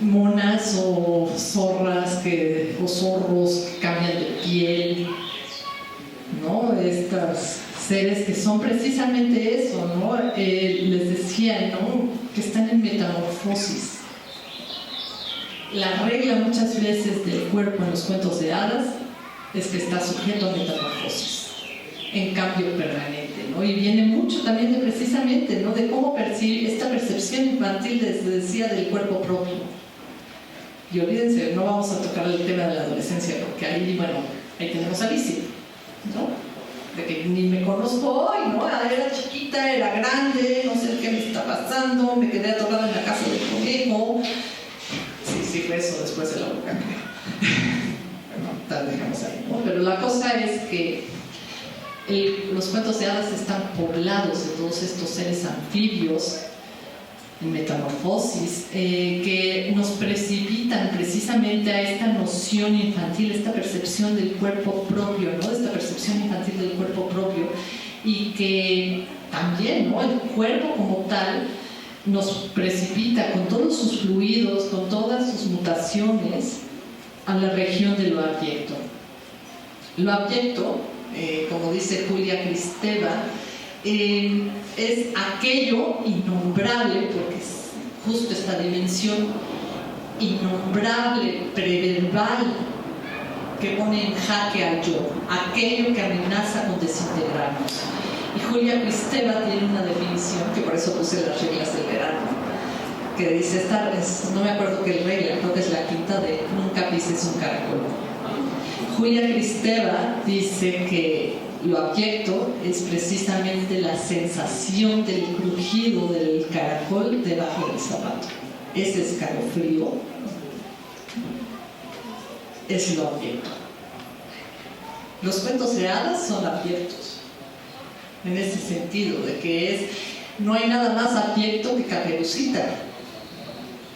monas o zorras o zorros que cambian de piel, ¿no? Estos seres que son precisamente eso, ¿no? Les decía, ¿no?, que están en metamorfosis. La regla muchas veces del cuerpo en los cuentos de hadas es que está sujeto a metamorfosis, en cambio permanente, ¿no? Y viene mucho también precisamente, ¿no?, de cómo percibir esta percepción infantil, les decía, del cuerpo propio. Y olvídense, no vamos a tocar el tema de la adolescencia, porque ahí, bueno, ahí tenemos a Alicia, ¿no? De que ni me conozco hoy, ¿no? Era chiquita, era grande, no sé qué me está pasando, me quedé atorada en la casa del conejo. Sí, fue eso después de la boca. Bueno, tal, dejamos ahí, ¿no? Pero la cosa es que los cuentos de hadas están poblados de todos estos seres anfibios en metamorfosis, que nos precipitan precisamente a esta noción infantil, esta percepción del cuerpo propio, ¿no? Esta percepción infantil del cuerpo propio, y que también, ¿no?, el cuerpo como tal nos precipita con todos sus fluidos, con todas sus mutaciones, a la región de lo abyecto. Lo abyecto, como dice Julia Kristeva, es aquello innombrable, porque es justo esta dimensión innombrable, preverbal, que pone en jaque al yo, aquello que amenaza con desintegrarnos. Y Julia Kristeva tiene una definición, que por eso puse las reglas del verano, que dice, no me acuerdo qué regla, creo que es la quinta, de nunca pises un caracol. Julia Kristeva dice que lo abyecto es precisamente la sensación del crujido del caracol debajo del zapato. Ese escalofrío es lo abyecto. Los cuentos de hadas son abyectos, en ese sentido, de que no hay nada más abyecto que Caperucita,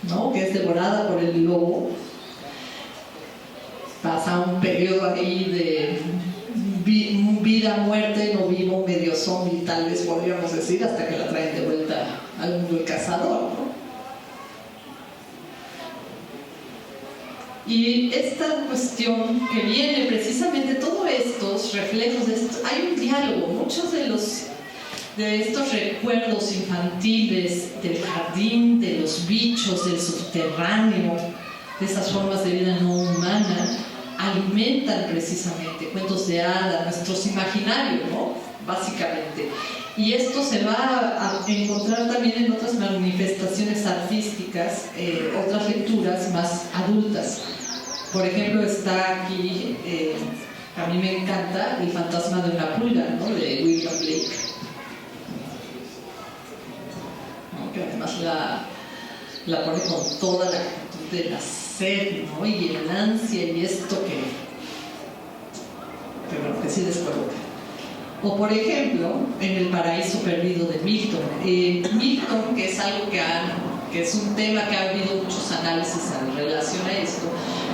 ¿no? Que es devorada por el lobo. Pasa un periodo ahí de vida, muerte, no vivo, medio zombie, tal vez podríamos decir, hasta que la traen de vuelta al mundo del cazador, ¿no? Y esta cuestión que viene precisamente, todos estos reflejos de esto, hay un diálogo, muchos de estos recuerdos infantiles del jardín, de los bichos, del subterráneo, de esas formas de vida no humana, alimentan precisamente cuentos de hadas, nuestros imaginarios, ¿no? Básicamente. Y esto se va a encontrar también en otras manifestaciones artísticas, otras lecturas más adultas. Por ejemplo, está aquí, a mí me encanta, El fantasma de una pulga, ¿no? De William Blake, ¿no? Que además la pone con toda la actitud de la sed, ¿no? Y el ansia y esto que sí descoloca. O por ejemplo, en El paraíso perdido de Milton. Milton, que es algo que es un tema que ha habido muchos análisis en relación a esto.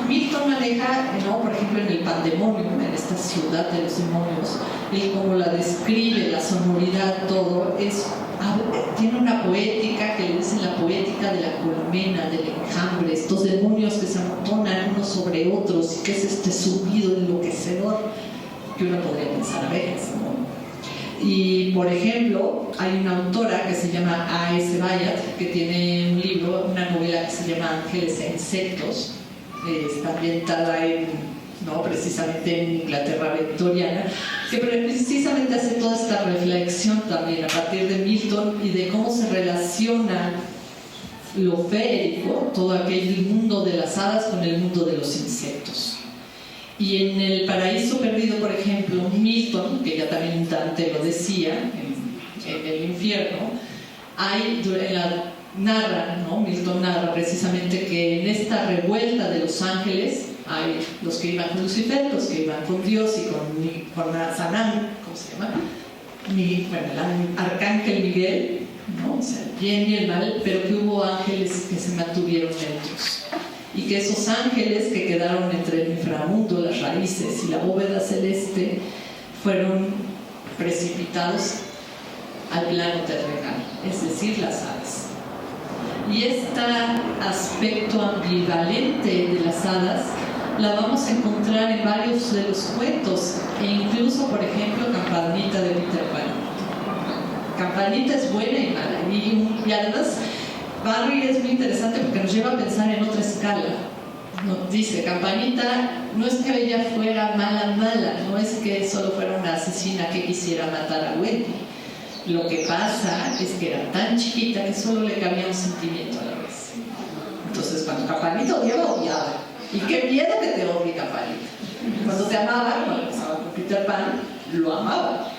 Milton maneja, ¿no? Por ejemplo, en El Pandemonium, en esta ciudad de los demonios, él como la describe, la sonoridad, todo, tiene una poética que le dicen la poética de la colmena, del enjambre, estos demonios que se amontonan unos sobre otros y que es este subido enloquecedor que uno podría pensar a veces, ¿no? Y por ejemplo, hay una autora que se llama A.S. Byatt, que tiene un libro, una novela que se llama Ángeles e Insectos, está ambientada precisamente en Inglaterra victoriana, que precisamente hace toda esta reflexión también a partir de Milton y de cómo se relaciona lo feérico, todo aquel mundo de las hadas, con el mundo de los insectos. Y en El paraíso perdido, por ejemplo, Milton, que ya también Dante lo decía, en el infierno, Milton narra precisamente que en esta revuelta de los ángeles hay los que iban con Lucifer, los que iban con Dios y con Sanán, ¿cómo se llama? El arcángel Miguel, ¿no? O sea, el bien y el mal, pero que hubo ángeles que se mantuvieron neutros. Y que esos ángeles que quedaron entre el inframundo, las raíces y la bóveda celeste, fueron precipitados al plano terrenal, es decir, las aves. Y este aspecto ambivalente de las hadas la vamos a encontrar en varios de los cuentos, e incluso, por ejemplo, Campanita de Peter Pan. Campanita es buena y mala, y además Barry es muy interesante porque nos lleva a pensar en otra escala. Nos dice, Campanita no es que ella fuera mala, no es que solo fuera una asesina que quisiera matar a Wendy. Lo que pasa es que era tan chiquita que solo le cabía un sentimiento a la vez. Entonces, cuando Campanita odiaba. Y qué miedo que te odie, Campanita. Cuando te amaba, cuando empezaba con Peter Pan, lo amaba.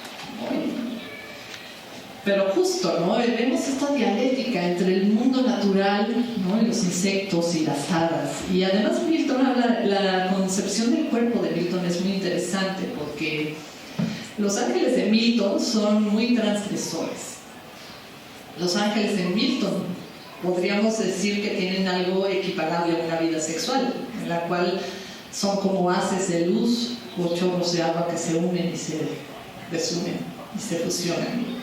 Pero justo, ¿no? Vemos esta dialéctica entre el mundo natural, ¿no? Y los insectos y las hadas. Y además Milton habla, la concepción del cuerpo de Milton es muy interesante porque los ángeles de Milton son muy transgresores. Los ángeles de Milton podríamos decir que tienen algo equiparable a una vida sexual, en la cual son como haces de luz o chorros de agua que se unen y se desunen y se fusionan.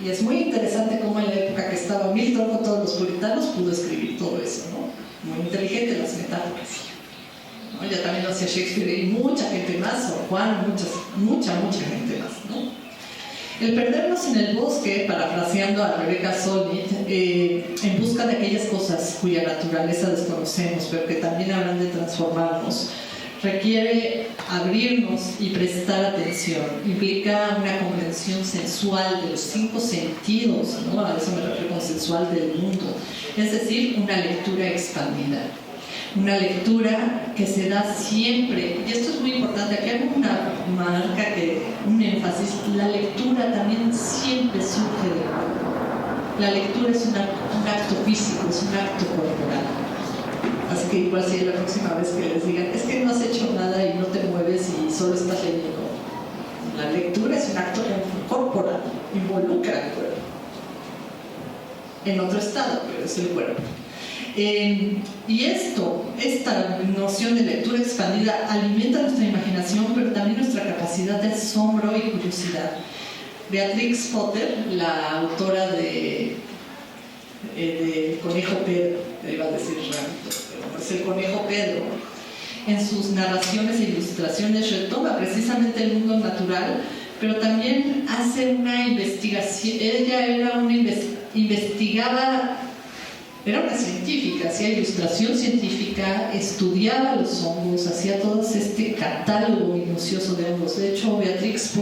Y es muy interesante cómo en la época que estaba Milton con todos los puritanos pudo escribir todo eso, ¿no? Muy inteligente las metáforas. ¿no? Ella también lo hacía Shakespeare y mucha gente más, o Juan, mucha gente más, ¿no? El perdernos en el bosque, parafraseando a Rebecca Solnit, en busca de aquellas cosas cuya naturaleza desconocemos, pero que también habrán de transformarnos, requiere abrirnos y prestar atención. Implica una comprensión sensual de los 5 sentidos, ¿no? A eso me refiero con sensual del mundo. Es decir, una lectura expandida. Una lectura que se da siempre, y esto es muy importante, aquí hago una marca, un énfasis, la lectura también siempre surge del cuerpo. La lectura es un acto físico, es un acto corporal. Así que igual si la próxima vez que les digan, es que no has hecho nada y no te mueves y solo estás leyendo. La lectura es un acto corporal, involucra al cuerpo. En otro estado, pero es el cuerpo. Y esta noción de lectura expandida alimenta nuestra imaginación, pero también nuestra capacidad de asombro y curiosidad. Beatrix Potter, la autora de Conejo Pedro, iba a decir Ramito, pero es el Conejo Pedro, en sus narraciones e ilustraciones retoma precisamente el mundo natural, pero también hace una investigación. Ella era una científica, hacía ilustración científica, estudiaba los hongos, hacía todo este catálogo minucioso de hongos. De hecho, Beatrix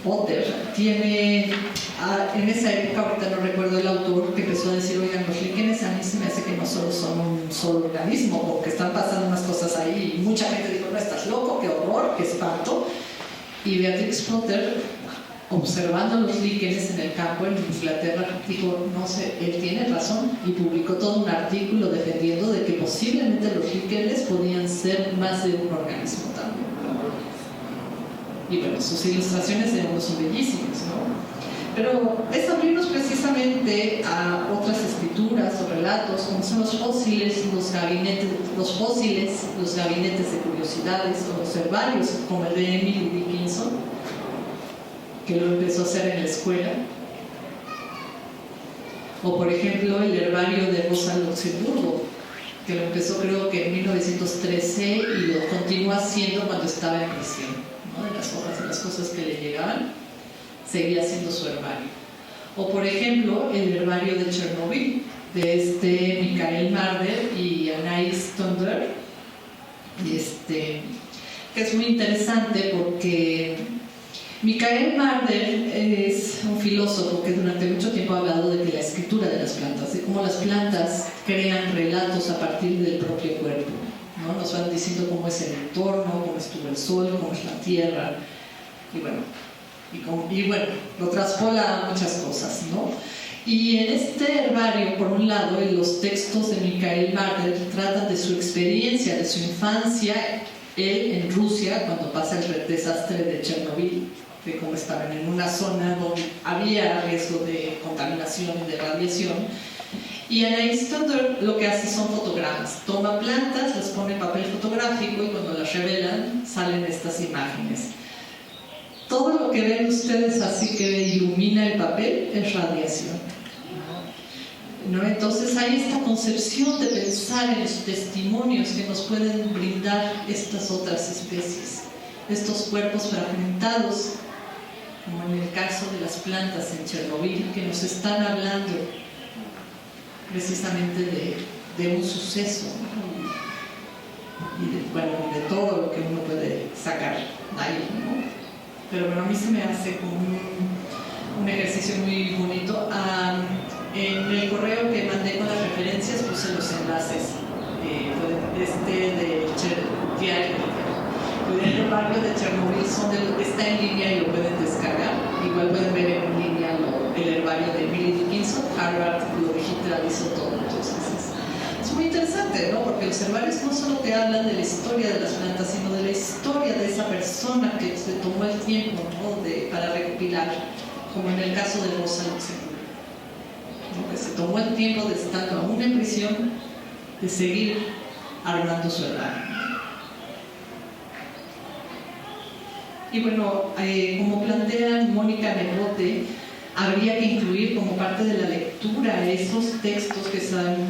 Potter tiene, en esa época, ahorita no recuerdo el autor, que empezó a decir, oigan, los líquenes a mí se me hace que no solo son un solo organismo, porque están pasando unas cosas ahí, y mucha gente dijo, no, estás loco, qué horror, qué espanto. Y Beatrix Potter, observando los líquenes en el campo en Inglaterra, dijo, no sé, él tiene razón, y publicó todo un artículo defendiendo de que posiblemente los líquenes podían ser más de un organismo también. Y bueno, sus ilustraciones de hongos son bellísimas, ¿no? Pero es abrirnos precisamente a otras escrituras o relatos, como son los fósiles, los gabinetes de curiosidades, o los herbarios, como el de Emily Dickinson, que lo empezó a hacer en la escuela, o por ejemplo el herbario de Rosa Luxemburgo, que lo empezó creo que en 1913 y lo continuó haciendo cuando estaba en prisión, ¿no? De las hojas, de las cosas que le llegaban, seguía haciendo su herbario. O por ejemplo el herbario de Chernobyl, de Michael Marder y Anais Tonder, que es muy interesante porque Michael Marder es un filósofo que durante mucho tiempo ha hablado de que la escritura de las plantas, de cómo las plantas crean relatos a partir del propio cuerpo, ¿no? Nos van diciendo cómo es el entorno, cómo estuvo el sol, cómo es la tierra, y bueno, lo traspola a muchas cosas, ¿no? Y en este herbario, por un lado, los textos de Michael Marder tratan de su experiencia, de su infancia, él en Rusia, cuando pasa el desastre de Chernobyl, de cómo estaban en una zona donde había riesgo de contaminación y de radiación. Y Anais Tonder lo que hace son fotogramas. Toma plantas, las pone en papel fotográfico y cuando las revelan salen estas imágenes. Todo lo que ven ustedes así que ilumina el papel es radiación, ¿no? Entonces hay esta concepción de pensar en los testimonios que nos pueden brindar estas otras especies, estos cuerpos fragmentados, como en el caso de las plantas en Chernobyl, que nos están hablando precisamente de un suceso, ¿no? Y de todo lo que uno puede sacar ahí, ¿no? Pero bueno, a mí se me hace como un ejercicio muy bonito. En el correo que mandé con las referencias puse los enlaces del herbario de Chernobyl, está en línea y lo pueden descargar. Igual pueden ver en línea el herbario de Emily Dickinson. Harvard lo digitalizó todo, entonces es muy interesante, ¿no? Porque los herbarios no solo te hablan de la historia de las plantas, sino de la historia de esa persona que se tomó el tiempo, ¿no? para recopilar, como en el caso de Rosa Luxemburgo, ¿no? Que se tomó el tiempo de estar aún en prisión, de seguir armando su herbario. Y bueno, como plantea Mónica Negrote, habría que incluir como parte de la lectura esos textos que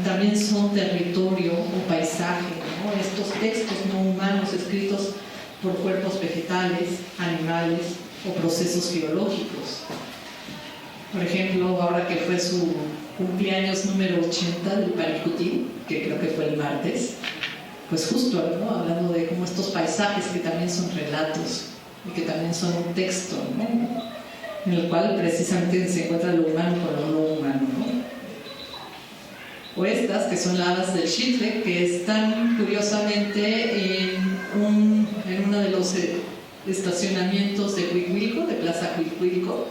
también son territorio o paisaje, ¿no? Estos textos no humanos escritos por cuerpos vegetales, animales o procesos geológicos. Por ejemplo, ahora que fue su cumpleaños número 80 del Paricutín, que creo que fue el martes, pues justo, ¿no? Hablando de cómo estos paisajes que también son relatos y que también son un texto, ¿no? En el cual precisamente se encuentra lo humano con lo no humano, ¿no? O estas que son lavas del Xitle, que están curiosamente en uno de los estacionamientos de Huicuilco, de Plaza Huicuilco,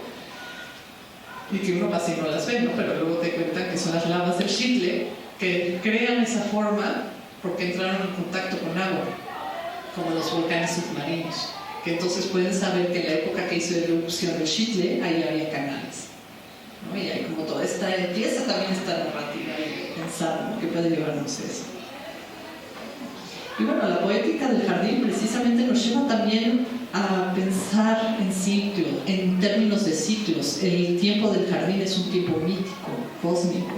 y que uno casi no las ve, ¿no? Pero luego te cuentan que son las lavas del Xitle, que crean esa forma porque entraron en contacto con agua, como los volcanes submarinos, que entonces pueden saber que en la época que hizo la erupción del Xitle, ahí había canales, ¿no? Y hay como toda esta pieza también esta narrativa y pensar, ¿no? Que puede llevarnos eso. Y bueno, la poética del jardín precisamente nos lleva también a pensar en sitio, en términos de sitios. El tiempo del jardín es un tiempo mítico, cósmico.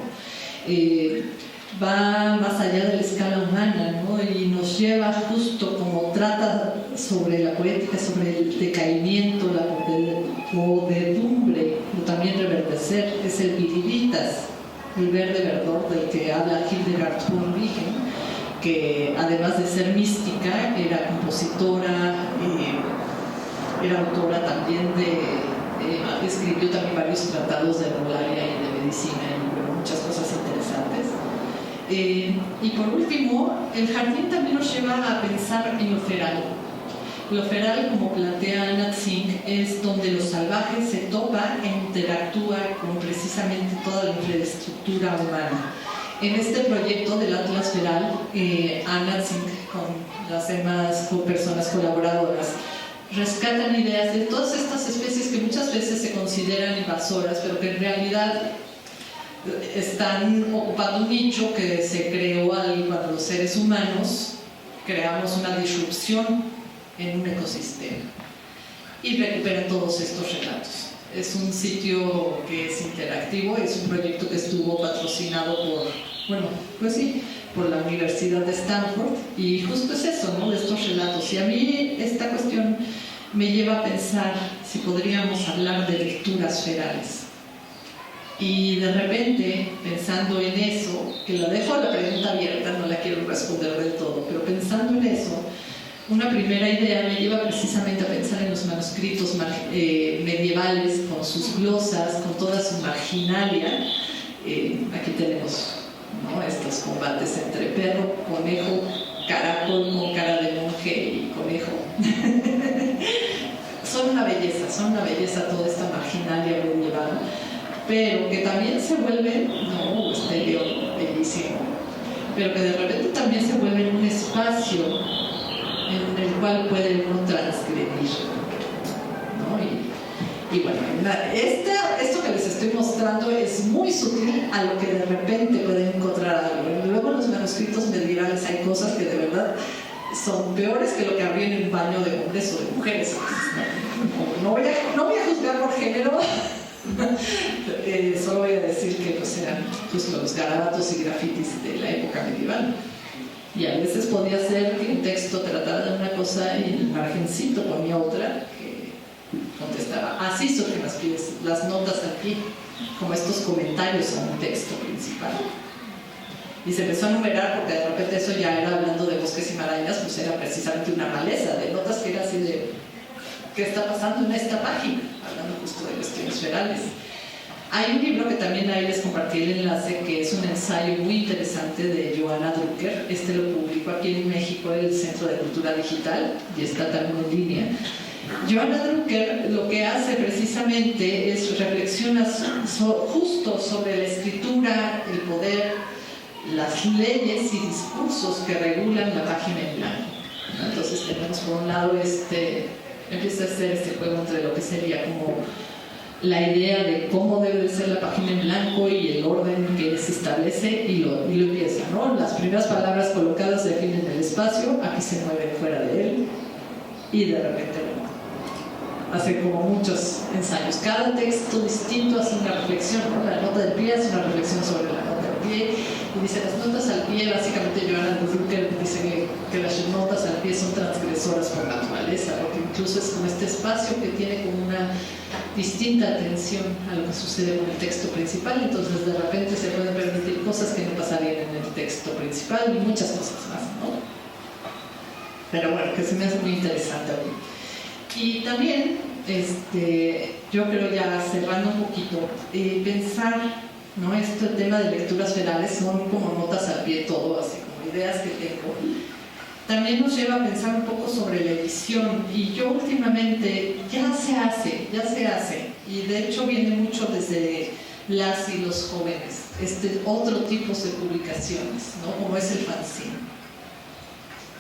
Va más allá de la escala humana, ¿no? Y nos lleva justo como trata sobre la poética, sobre el decaimiento, la podredumbre, o también reverdecer, es el viriditas, el verde verdor del que habla Hildegard von Bingen, que además de ser mística, era compositora, era autora también escribió también varios tratados de herbolaria y de medicina, y muchas cosas interesantes. Y por último, el jardín también nos lleva a pensar en lo feral. Lo feral, como plantea Anna Tsing, es donde lo salvaje se topa e interactúa con precisamente toda la infraestructura humana. En este proyecto del Atlas Feral, Anna Tsing, con las demás personas colaboradoras, rescatan ideas de todas estas especies que muchas veces se consideran invasoras, pero que en realidad están ocupando un nicho que se creó cuando los seres humanos creamos una disrupción en un ecosistema, y recuperan todos estos relatos. Es un sitio que es interactivo, es un proyecto que estuvo patrocinado por la Universidad de Stanford, y justo es eso, ¿no? De estos relatos. Y a mí esta cuestión me lleva a pensar si podríamos hablar de lecturas ferales. Y de repente, pensando en eso, que la dejo la pregunta abierta, no la quiero responder del todo, pero pensando en eso, una primera idea me lleva precisamente a pensar en los manuscritos medievales, con sus glosas, con toda su marginalia. Aquí tenemos, ¿no?, estos combates entre perro, conejo, caracol con cara de monje y conejo. Son una belleza toda esta marginalia medieval, pero que también se vuelven, no, este león bellísimo, pero que de repente también se vuelven un espacio en el cual puede uno transgredir, ¿no? Y bueno, esto que les estoy mostrando es muy sutil a lo que de repente pueden encontrar algo. Luego en los manuscritos medievales hay cosas que de verdad son peores que lo que habría en un baño de hombres o de mujeres. No voy a juzgar por género. Solo voy a decir que pues eran justo los garabatos y grafitis de la época medieval, y a veces podía ser que un texto tratara de una cosa y en el margencito ponía otra que contestaba. Así surgen las notas aquí, como estos comentarios a un texto principal, y se empezó a numerar porque de repente eso ya era, hablando de bosques y marañas, pues era precisamente una maleza de notas que era así de ¿qué está pasando en esta página? Hablando justo de cuestiones ferales. Hay un libro que también ahí les compartí el enlace, que es un ensayo muy interesante de Johanna Drucker. Este lo publicó aquí en México el Centro de Cultura Digital y está también en línea. Johanna Drucker lo que hace precisamente es reflexiona justo sobre la escritura, el poder, las leyes y discursos que regulan la página en blanco. Entonces tenemos por un lado empieza a ser este juego entre lo que sería como la idea de cómo debe de ser la página en blanco y el orden que se establece, y lo empieza, ¿no? Las primeras palabras colocadas definen el espacio, aquí se mueven fuera de él, y de repente hace como muchos ensayos. Cada texto distinto hace una reflexión, ¿no? La nota del pie hace una reflexión sobre la nota del pie y dice las notas al pie, básicamente Johanna Drucker dice que las notas al pie son transgresoras por naturaleza, porque incluso es como este espacio que tiene como una distinta atención a lo que sucede con el texto principal, entonces de repente se pueden permitir cosas que no pasarían en el texto principal y muchas cosas más, ¿no? Pero bueno, que se me hace muy interesante a mí. Y también, yo creo ya cerrando un poquito, pensar, ¿no? Este tema de lecturas ferales son como notas al pie todo, así como ideas que tengo. También nos lleva a pensar un poco sobre la edición, y yo últimamente ya se hace, y de hecho viene mucho desde las y los jóvenes, otro tipo de publicaciones, ¿no? Como es el fanzine.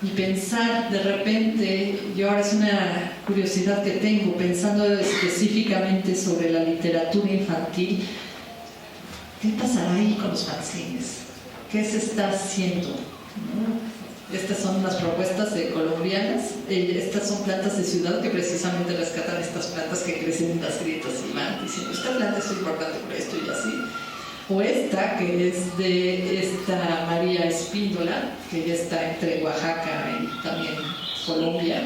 Y pensar de repente, yo ahora es una curiosidad que tengo, pensando específicamente sobre la literatura infantil, ¿qué pasará ahí con los fanzines? ¿Qué se está haciendo? ¿No? Estas son unas propuestas colombianas, estas son plantas de ciudad que precisamente rescatan estas plantas que crecen en las grietas y van diciendo, esta planta es importante por esto y así. O esta, que es de esta María Espíndola, que ya está entre Oaxaca y también Colombia,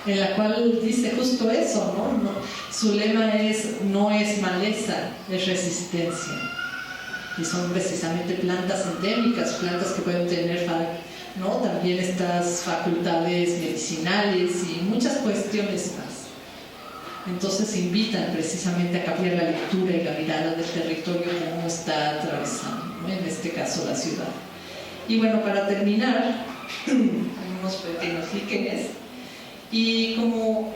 en la cual dice justo eso, ¿no? Su lema es, no es maleza, es resistencia. Y son precisamente plantas endémicas, plantas que pueden tener, ¿no? También estas facultades medicinales y muchas cuestiones más. Entonces invitan precisamente a cambiar la lectura y la mirada del territorio que uno está atravesando, ¿no? En este caso la ciudad. Y bueno, para terminar, unos pequeños líquenes y como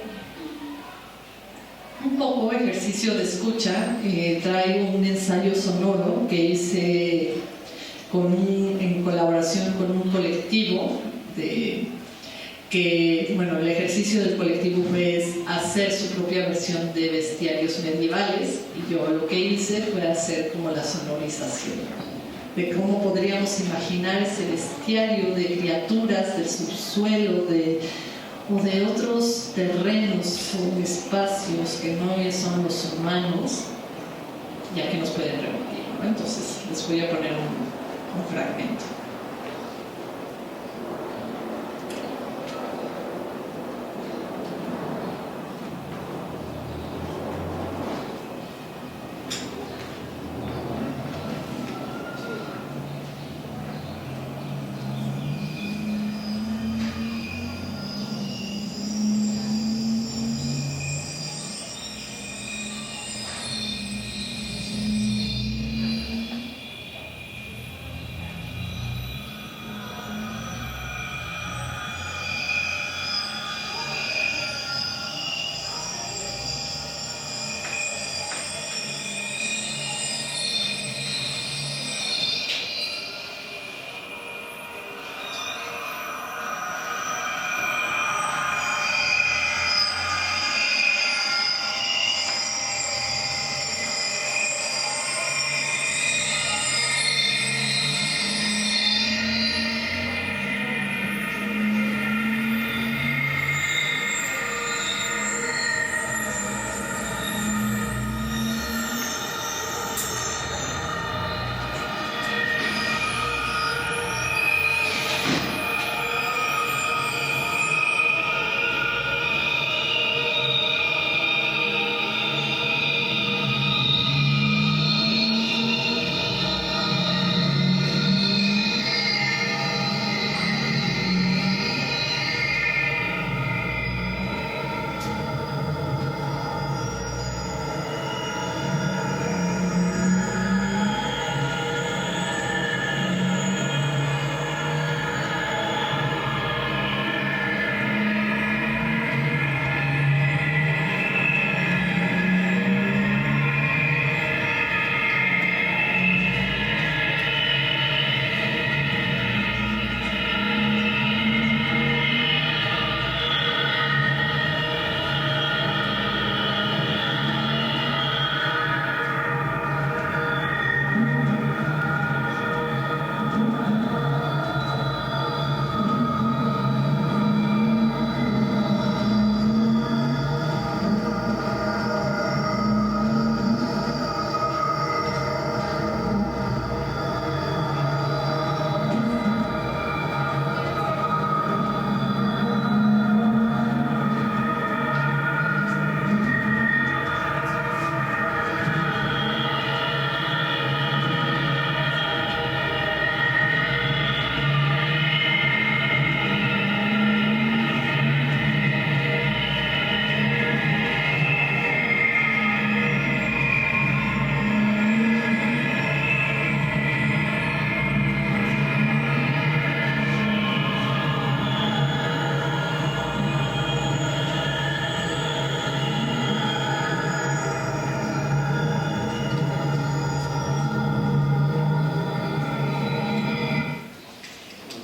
un poco ejercicio de escucha, traigo un ensayo sonoro que hice en colaboración con un colectivo que, bueno, el ejercicio del colectivo fue hacer su propia versión de bestiarios medievales, y yo lo que hice fue hacer como la sonorización de cómo podríamos imaginar ese bestiario de criaturas del subsuelo o de otros terrenos o espacios que no son los humanos, ya que nos pueden remitir, ¿no? Entonces les voy a poner un fragmento.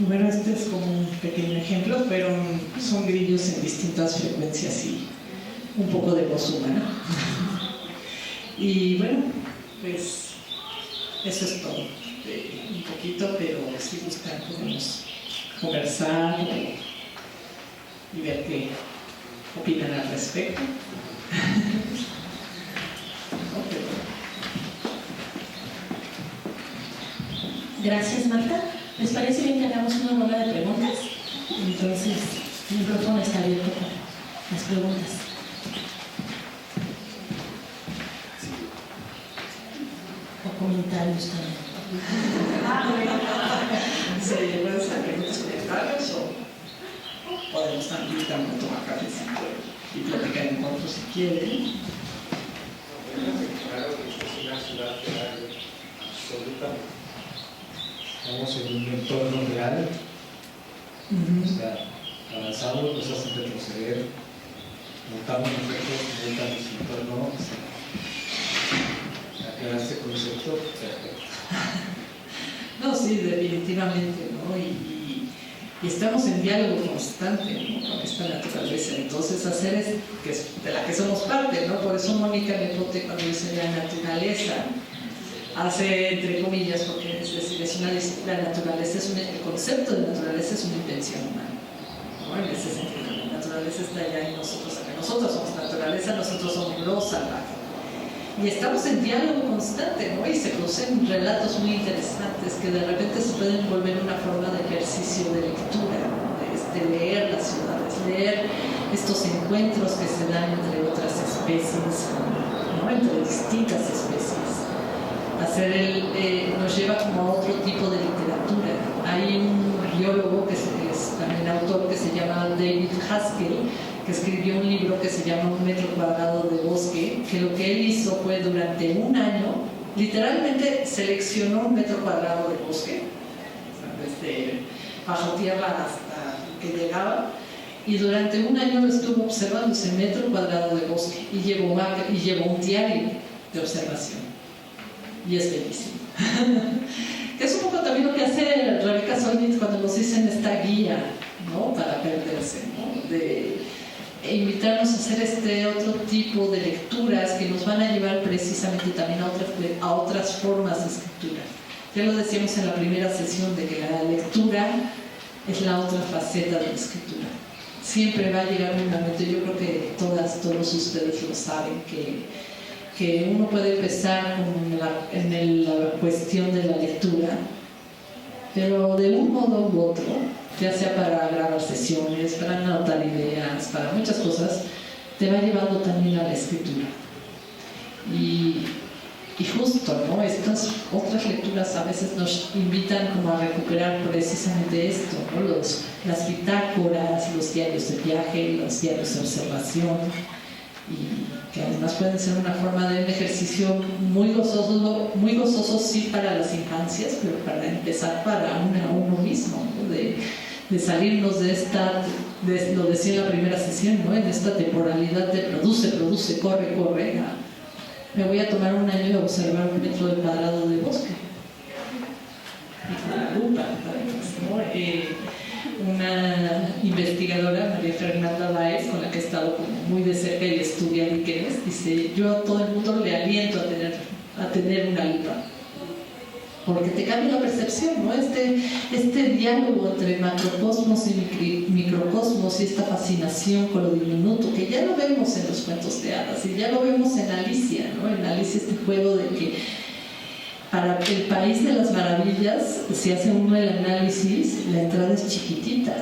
Bueno, este es como un pequeño ejemplo, pero son grillos en distintas frecuencias y un poco de voz humana. Y bueno, pues eso es todo. Un poquito, pero si gustan podemos conversar y ver qué opinan al respecto. Gracias, Marta. ¿Les parece bien que hagamos una ronda de preguntas? Entonces, el micrófono está abierto para las preguntas. O comentarios también. Sí, pueden ser preguntas, comentarios o podemos también tomar cafecito y platicar en cuanto si quieren. Claro que esto es una ciudad real, absoluta. Estamos en un entorno real, o sea, avanzamos, nos hacen retroceder, montamos nosotros, montamos el entorno, o sea, aclarar este concepto, perfecto. No, sí, definitivamente, ¿no? Y estamos en diálogo constante, ¿no?, con esta naturaleza. Entonces, hacer es de la que somos parte, ¿no? Por eso Mónica Nepote, cuando dice la naturaleza, hace entre comillas, porque es decir, la naturaleza el concepto de naturaleza es una invención humana, ¿no? En ese sentido, la naturaleza está allá en nosotros, acá. Nosotros somos naturaleza, nosotros somos lo salvaje. Y estamos en diálogo constante, ¿no? Y se producen relatos muy interesantes que de repente se pueden volver una forma de ejercicio de lectura, ¿no? De leer las ciudades, leer estos encuentros que se dan entre otras especies, ¿no? Entre distintas especies. Nos lleva como a otro tipo de literatura. Hay un biólogo que es también autor, que se llama David Haskell, que escribió un libro que se llama Un metro cuadrado de bosque, que lo que él hizo fue durante un año, literalmente seleccionó un metro cuadrado de bosque, desde bajo tierra hasta que llegaba, y durante un año lo estuvo observando ese metro cuadrado de bosque y llevó un diario de observación. Y es bellísimo. Que es un poco también lo que hace Rebeca Solnit cuando nos dicen esta guía, ¿no?, para perderse, ¿no?, de invitarnos a hacer este otro tipo de lecturas que nos van a llevar precisamente también a otras formas de escritura. Ya lo decíamos en la primera sesión, de que la lectura es la otra faceta de la escritura. Siempre va a llegar un momento, yo creo que todos ustedes lo saben, que uno puede empezar en la cuestión de la lectura, pero de un modo u otro, ya sea para grabar sesiones, para anotar ideas, para muchas cosas, te va llevando también a la escritura. Y justo, ¿no?, estas otras lecturas a veces nos invitan como a recuperar precisamente esto, ¿no?, las bitácoras, los diarios de viaje, los diarios de observación, y que además pueden ser una forma de un ejercicio muy gozoso sí para las infancias, pero para empezar para uno mismo, ¿no?, de salirnos lo decía en la primera sesión, ¿no?, en esta temporalidad de produce, corre, me voy a tomar un año de observar un metro de cuadrado de bosque y con la lupa, ¿no? Una investigadora, María Fernanda Báez, con la que he estado como muy de cerca y estudia líquenes, dice: yo a todo el mundo le aliento a tener una lupa, porque te cambia la percepción, ¿no? Este diálogo entre macrocosmos y microcosmos, y esta fascinación con lo diminuto, que ya lo vemos en los cuentos de hadas y ya lo vemos en Alicia, ¿no? En Alicia, este juego de que para el país de las maravillas, si hace uno el análisis, la entrada es chiquitita.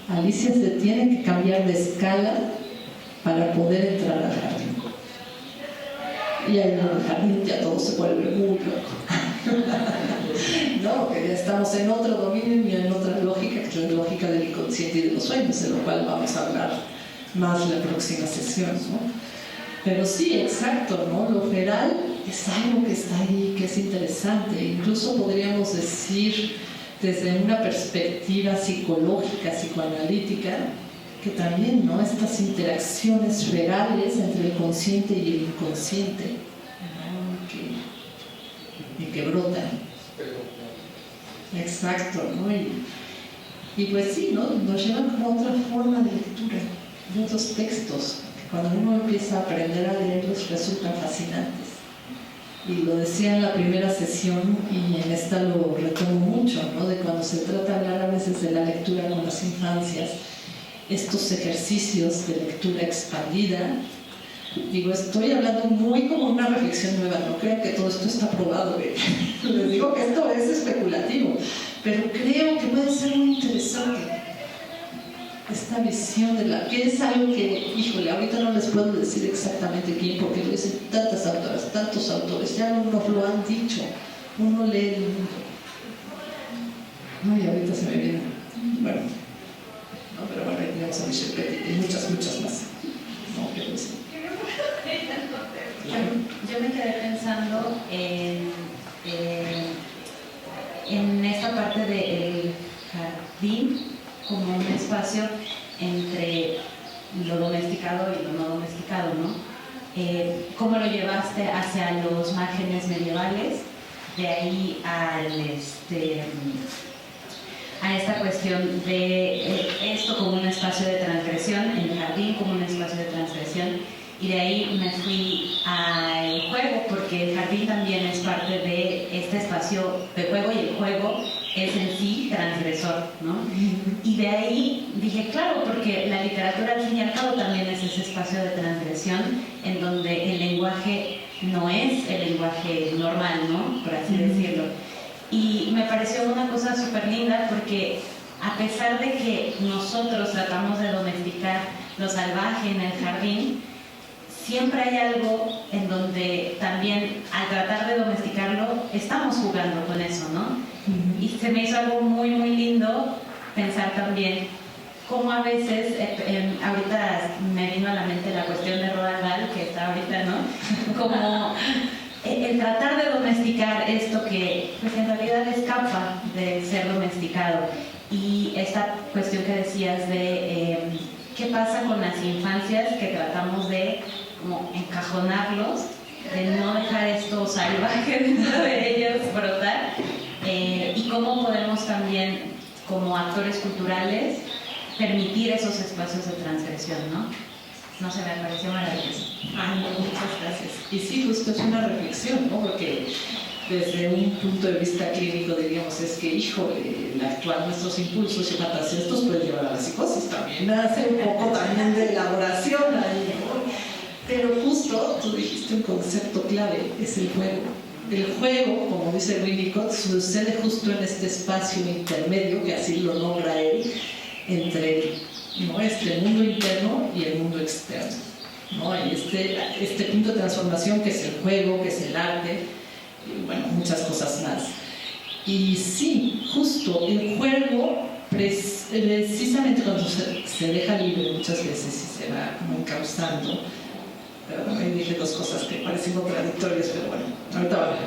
Alicia se tiene que cambiar de escala para poder entrar al jardín. Y ahí en el jardín ya todo se vuelve muy loco. No, que ya estamos en otro dominio y en otra lógica, que es la lógica del inconsciente y de los sueños, de lo cual vamos a hablar más la próxima sesión, ¿no? Pero sí, exacto, ¿no? Lo real es algo que está ahí, que es interesante. Incluso podríamos decir, desde una perspectiva psicológica, psicoanalítica, que también, ¿no?, estas interacciones reales entre el consciente y el inconsciente, ¿no?, que brotan. Exacto, ¿no? Y pues sí, ¿no? Nos llevan como a otra forma de lectura, de otros textos, que cuando uno empieza a aprender a leerlos resultan fascinantes. Y lo decía en la primera sesión, y en esta lo retomo mucho, ¿no? De cuando se trata de hablar a veces de la lectura con las infancias, estos ejercicios de lectura expandida. Digo, estoy hablando muy como una reflexión nueva, no creo que todo esto está probado, les digo que esto es especulativo, pero creo que puede ser muy interesante esta visión de la que es algo que, híjole, ahorita no les puedo decir exactamente quién, porque lo dicen tantas autoras, tantos autores, ya nos lo han dicho, uno lee el mundo. No, y ahorita se me viene, bueno, no, pero bueno, ahí tenemos a Michelle Petit y muchas más. No, pero sí. Yo me quedé pensando en esta parte del jardín como un espacio entre lo domesticado y lo no domesticado, ¿no? ¿Cómo lo llevaste hacia los márgenes medievales? De ahí a esta cuestión de esto como un espacio de transgresión, el jardín como un espacio de transgresión. Y de ahí me fui al juego, porque el jardín también es parte de este espacio de juego y el juego es en sí transgresor, ¿no? Y de ahí dije, claro, porque la literatura al fin y al cabo también es ese espacio de transgresión en donde el lenguaje no es el lenguaje normal, ¿no? Por así decirlo. Y me pareció una cosa súper linda porque a pesar de que nosotros tratamos de domesticar lo salvaje en el jardín, siempre hay algo en donde también al tratar de domesticarlo estamos jugando con eso, ¿no? Y se me hizo algo muy lindo pensar también cómo a veces, ahorita me vino a la mente la cuestión de Roald Dahl, que está ahorita, ¿no? Como el tratar de domesticar esto que pues en realidad escapa de ser domesticado. Y esta cuestión que decías de qué pasa con las infancias que tratamos de como encajonarlos, de no dejar esto salvaje dentro de ellos brotar, y cómo podemos también como actores culturales permitir esos espacios de transgresión, ¿no? No sé, me pareció maravilloso. Ay, no, muchas gracias. Y sí, justo es una reflexión, ¿no? Porque desde un punto de vista clínico diríamos, es que, híjole, el actuar nuestros impulsos y fantasías estos puede llevar a la psicosis. También hace un poco también de elaboración ahí, ¿no? Pero justo tú dijiste un concepto clave, es el juego. El juego, como dice Winnicott, sucede justo en este espacio intermedio, que así lo nombra él, entre este mundo interno y el mundo externo, ¿no? Y este punto de transformación que es el juego, que es el arte, y bueno, muchas cosas más. Y sí, justo el juego, precisamente cuando se deja libre muchas veces y se va como encauzando. Pero ahí dije dos cosas que parecen contradictorias, pero bueno, ahorita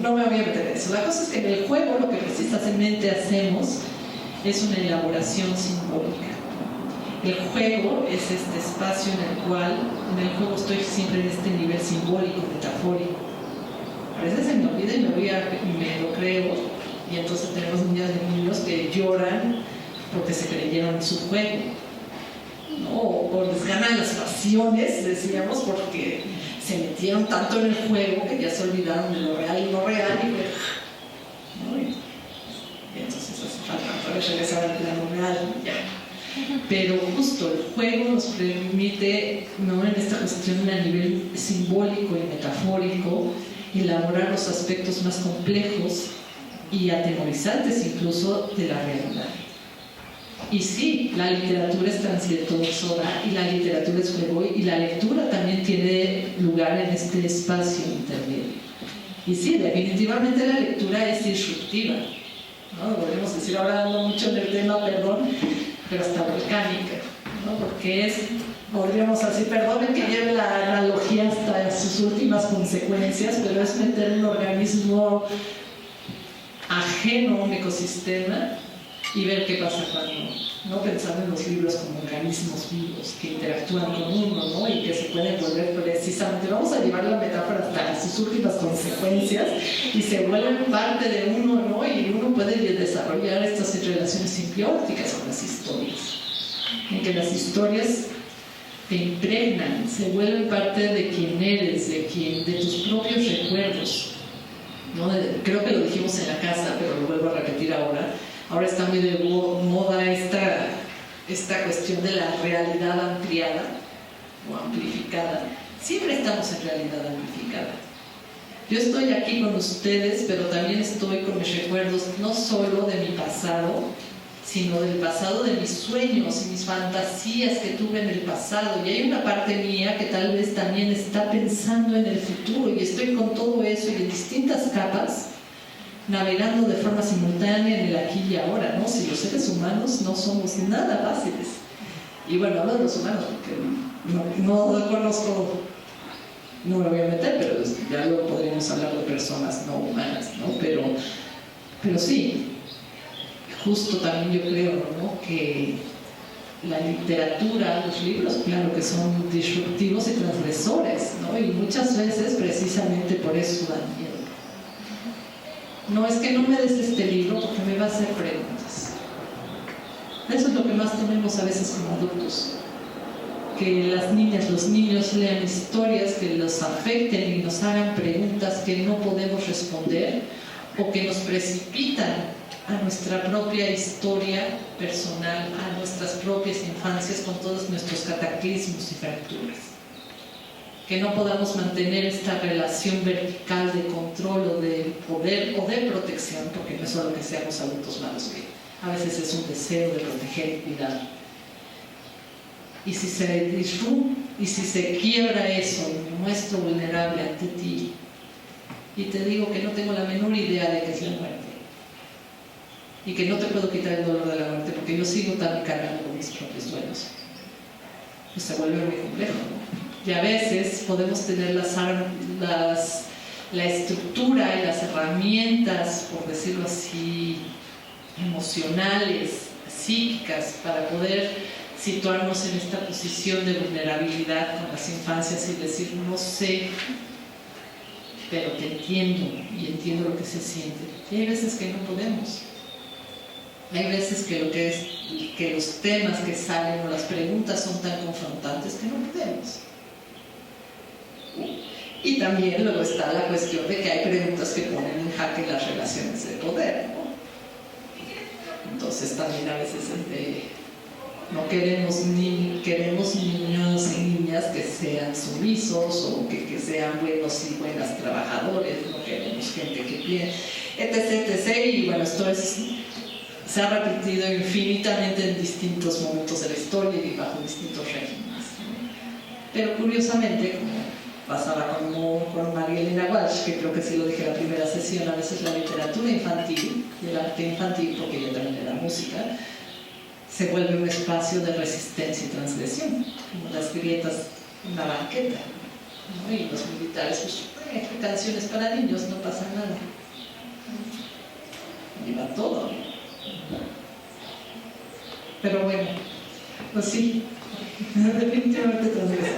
no me voy a meter en eso. La cosa es que en el juego lo que precisamente hacemos es una elaboración simbólica. El juego es este espacio en el cual, en el juego estoy siempre en este nivel simbólico, metafórico. A veces se me olvida y me lo creo, y entonces tenemos niñas y niños que lloran porque se creyeron en su juego, ¿no? O les ganan las pasiones, decíamos, porque se metieron tanto en el juego que ya se olvidaron de lo real y no real, ¿no? Y entonces hace falta regresar al plano real, ya. Pero justo el juego nos permite, ¿no?, en esta cuestión a nivel simbólico y metafórico, elaborar los aspectos más complejos y atemorizantes incluso de la realidad. Y sí, la literatura es transgresora y la literatura es juego, y la lectura también tiene lugar en este espacio intermedio. Y sí, definitivamente la lectura es disruptiva, ¿no? Podemos decir, ahora ando mucho en el tema, perdón, pero hasta volcánica, ¿no? Porque podríamos decir, perdonen que lleve la analogía hasta sus últimas consecuencias, pero es meter un organismo ajeno a un ecosistema y ver qué pasa cuando, ¿no? Pensando en los libros como organismos vivos que interactúan con uno, ¿no? Y que se pueden volver precisamente, vamos a llevar la metáfora hasta sus últimas consecuencias y se vuelven parte de uno, ¿no? Y uno puede desarrollar estas relaciones relaciones simbióticas con las historias, en que las historias te impregnan, se vuelven parte de quién eres, de tus propios recuerdos, ¿no? Creo que lo dijimos en la casa, pero lo vuelvo a repetir ahora. Ahora está muy de moda esta cuestión de la realidad ampliada o amplificada. Siempre estamos en realidad amplificada. Yo estoy aquí con ustedes, pero también estoy con mis recuerdos, no solo de mi pasado, sino del pasado de mis sueños y mis fantasías que tuve en el pasado. Y hay una parte mía que tal vez también está pensando en el futuro, y estoy con todo eso y en distintas capas, navegando de forma simultánea en el aquí y ahora, ¿no? Si los seres humanos no somos nada fáciles. Y bueno, hablo de los humanos porque no conozco, no me voy a meter, pero ya luego podríamos hablar de personas no humanas, ¿no? Pero sí, justo también yo creo, ¿no?, que la literatura, los libros, claro que son disruptivos y transgresores, ¿no? Y muchas veces precisamente por eso dan miedo. No es que no me des este libro porque me va a hacer preguntas. Eso es lo que más tenemos a veces como adultos. Que las niñas, los niños lean historias que los afecten y nos hagan preguntas que no podemos responder, o que nos precipitan a nuestra propia historia personal, a nuestras propias infancias con todos nuestros cataclismos y fracturas. Que no podamos mantener esta relación vertical de control o de poder o de protección, porque no es solo que seamos adultos malos, que a veces es un deseo de proteger y cuidar. Y si se disrumpe, y si se quiebra eso, y me muestro vulnerable ante ti, y te digo que no tengo la menor idea de qué es la muerte, y que no te puedo quitar el dolor de la muerte, porque yo sigo también cargando con mis propios duelos, pues se vuelve muy complejo, ¿no? Y a veces podemos tener la estructura y las herramientas, por decirlo así, emocionales, psíquicas, para poder situarnos en esta posición de vulnerabilidad con las infancias y decir, no sé, pero te entiendo y entiendo lo que se siente. Y hay veces que no podemos. Hay veces que los temas que salen o las preguntas son tan confrontantes que no podemos. Y también luego está la cuestión de que hay preguntas que ponen en jaque las relaciones de poder, ¿no? Entonces también a veces no queremos niños y niñas que sean sumisos o que sean buenos y buenas trabajadores, no queremos gente que piense, etc. Y bueno, esto se ha repetido infinitamente en distintos momentos de la historia y bajo distintos regímenes, ¿no? Pero curiosamente, como pasaba con María Elena Walsh, que creo que sí lo dije en la primera sesión, a veces la literatura infantil y el arte infantil, porque ella también era música, se vuelve un espacio de resistencia y transgresión, como las grietas en la banqueta, ¿no? Y los militares, pues, canciones para niños, no pasa nada. Y va todo, ¿no? Pero bueno, pues sí, definitivamente transgresor.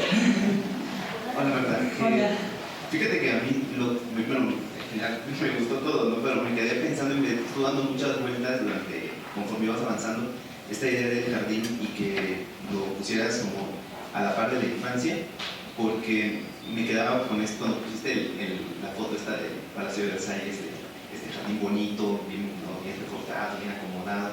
Hola, Marta. Hola. Fíjate que a mí, en general, me gustó todo, ¿no? Pero me quedé pensando y me estuve dando muchas vueltas conforme ibas avanzando, esta idea del jardín y que lo pusieras como a la par de la infancia, porque me quedaba con esto, cuando pusiste la foto esta del Palacio de Versalles, este jardín bonito, bien recortado, bien acomodado,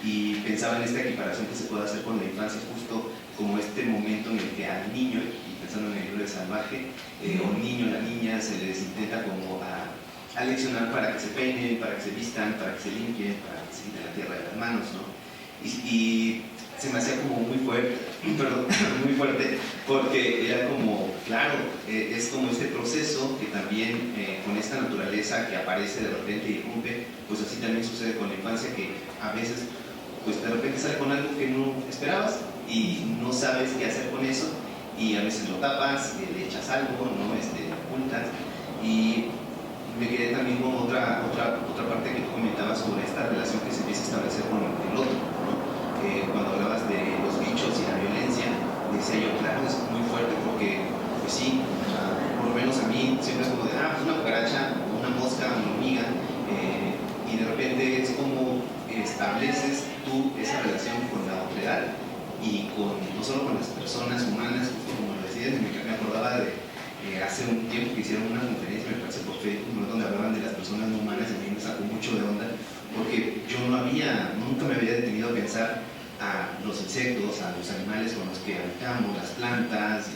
y pensaba en esta equiparación que se puede hacer con la infancia, justo como este momento en el que al niño, pensando en el libro de Salvaje, o un niño o la niña se les intenta como a leccionar para que se peinen, para que se vistan, para que se limpien, para que se quiten la tierra de las manos, ¿no? Y se me hacía como muy fuerte, muy fuerte, porque era como, claro, es como este proceso que también con esta naturaleza que aparece de repente y irrumpe, pues así también sucede con la infancia, que a veces pues de repente sale con algo que no esperabas y no sabes qué hacer con eso, y a veces lo tapas, le echas algo, ¿no? Ocultas. Y me quedé también con otra parte que tú comentabas sobre esta relación que se empieza a establecer con el otro, ¿no? Cuando hablabas de los bichos y la violencia, decía yo, claro, es muy fuerte porque, pues sí, por lo menos a mí siempre es como de, pues una cucaracha, una mosca, una hormiga, y de repente es como estableces tú esa relación con la otredad y no solo con las personas humanas, como lo decías, me acordaba de hace un tiempo que hicieron una conferencia, me parece por Facebook, ¿no?, donde hablaban de las personas no humanas, y a mí me sacó mucho de onda, porque yo nunca me había detenido a pensar a los insectos, a los animales con los que habitamos, las plantas,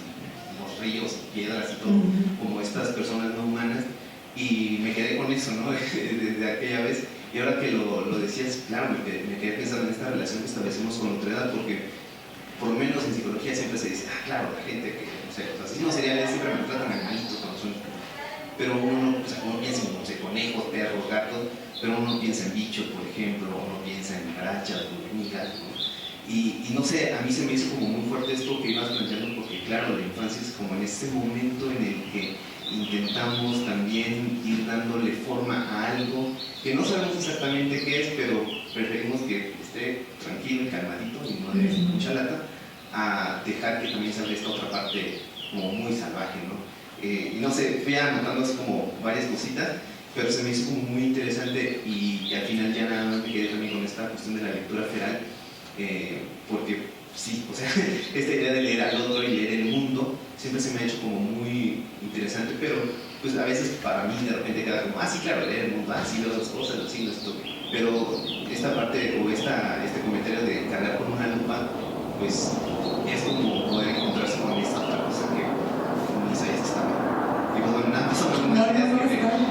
los ríos, piedras y todo, como estas personas no humanas, y me quedé con eso, ¿no?, desde aquella vez. Y ahora que lo decías, claro, me quedé pensando en esta relación que establecemos con la otredad, porque por lo menos en psicología siempre se dice, claro, la gente que, no sé, los asesinos seriales siempre me tratan animalitos cuando son, pero uno piensa en, no sé, conejos, perros, gatos, pero uno piensa en bichos, por ejemplo, uno piensa en cucarachas, hormigas, ¿no? Y no sé, a mí se me hizo como muy fuerte esto que ibas planteando, porque claro, la infancia es como en ese momento en el que intentamos también ir dándole forma a algo que no sabemos exactamente qué es, pero preferimos que esté tranquilo y calmadito y no de mucha lata, a dejar que también salga esta otra parte como muy salvaje, ¿no? Y no sé, fui anotando así como varias cositas, pero se me hizo como muy interesante, y al final ya nada más me quedé también con esta cuestión de la lectura feral, porque sí, o sea, esta idea de leer al otro y leer el mundo siempre se me ha hecho como muy interesante, pero pues a veces para mí de repente queda como, sí, claro, leer el mundo, sí, veo las cosas, los signos, todo, pero esta parte o este comentario de cargar con una lupa, pues es como poder encontrarse con esta otra cosa que Isaías estaba. Digo, bueno, nada más son algunas ideas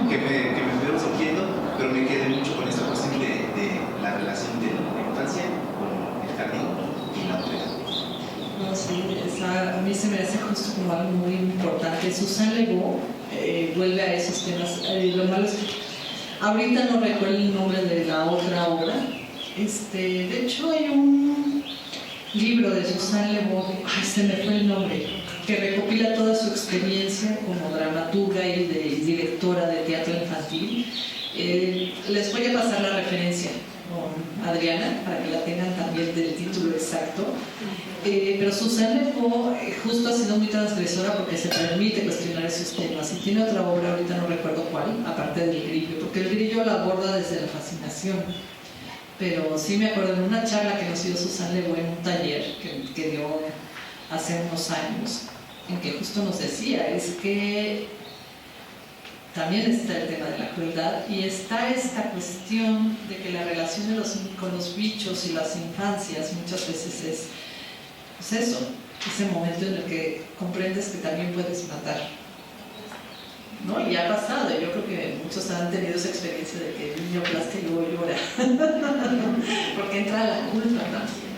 que me fueron surgiendo, pero me quedé mucho con esta cuestión de la relación de la infancia con el jardín y la otredad. No, sí, a mí se me hace justo como algo muy importante. Susan Le Beau vuelve a esos temas. Lo malo es que ahorita no recuerdo el nombre de la otra obra. De hecho, hay un libro de Susan Le Beau, se me fue el nombre, que recopila toda su experiencia como dramaturga y directora de teatro infantil. Les voy a pasar la referencia con Adriana para que la tengan también del título exacto. Pero Susan Le Beau justo ha sido muy transgresora porque se permite cuestionar esos temas, y tiene otra obra, ahorita no recuerdo cuál, aparte del grillo, porque el grillo la aborda desde la fascinación. Pero sí me acuerdo de una charla que nos dio Susan Le Beau en un taller que dio hace unos años, en que justo nos decía, es que también está el tema de la crueldad, y está esta cuestión de que la relación con los bichos y las infancias muchas veces es pues eso, ese momento en el que comprendes que también puedes matar, ¿no? Y ha pasado, yo creo que muchos han tenido esa experiencia de que el niño aplasta y luego llora porque entra la culpa también.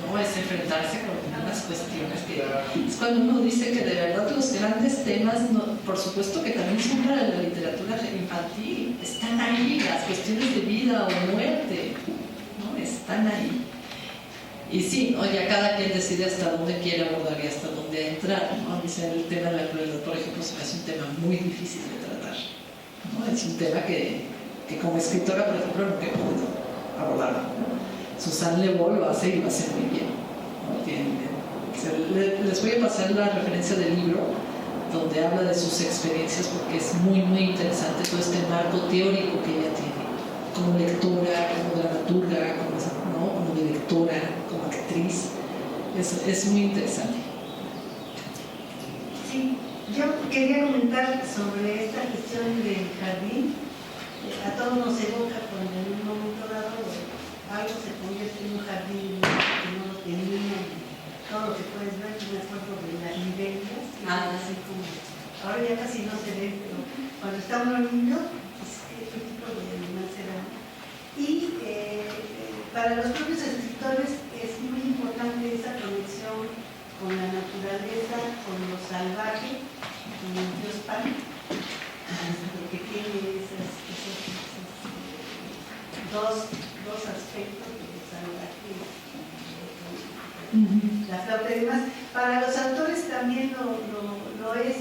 No, es enfrentarse con unas cuestiones que es cuando uno dice que de verdad los grandes temas, por supuesto que también son para la literatura infantil, están ahí, las cuestiones de vida o muerte, ¿no? Están ahí. Y sí, ya cada quien decide hasta dónde quiere abordar y hasta dónde entrar, ¿no? A mí el tema de la crueldad, por ejemplo, es un tema muy difícil de tratar, ¿no? Es un tema que como escritora, por ejemplo, nunca he podido abordar, ¿no? Susan Le Beau lo hace y lo hace muy bien, ¿no? Les voy a pasar la referencia del libro donde habla de sus experiencias, porque es muy, muy interesante todo este marco teórico que ella tiene como lectora, como dramaturga, como directora, como actriz. Es muy interesante. Sí, yo quería comentar sobre esta cuestión del jardín. A todos nos evoca cuando en un momento dado algo se convierte en un jardín que no lo tenía, todo lo que puedes ver. Yo me acuerdo de las libelias, así como ahora ya casi no se ve, pero cuando estábamos niños, este tipo de animal será. Y para los propios escritores es muy importante esa conexión con la naturaleza, con lo salvaje, con el dios Pan, que tiene esos dos aspectos de salvaje, la flauta y demás. Para los autores también lo es.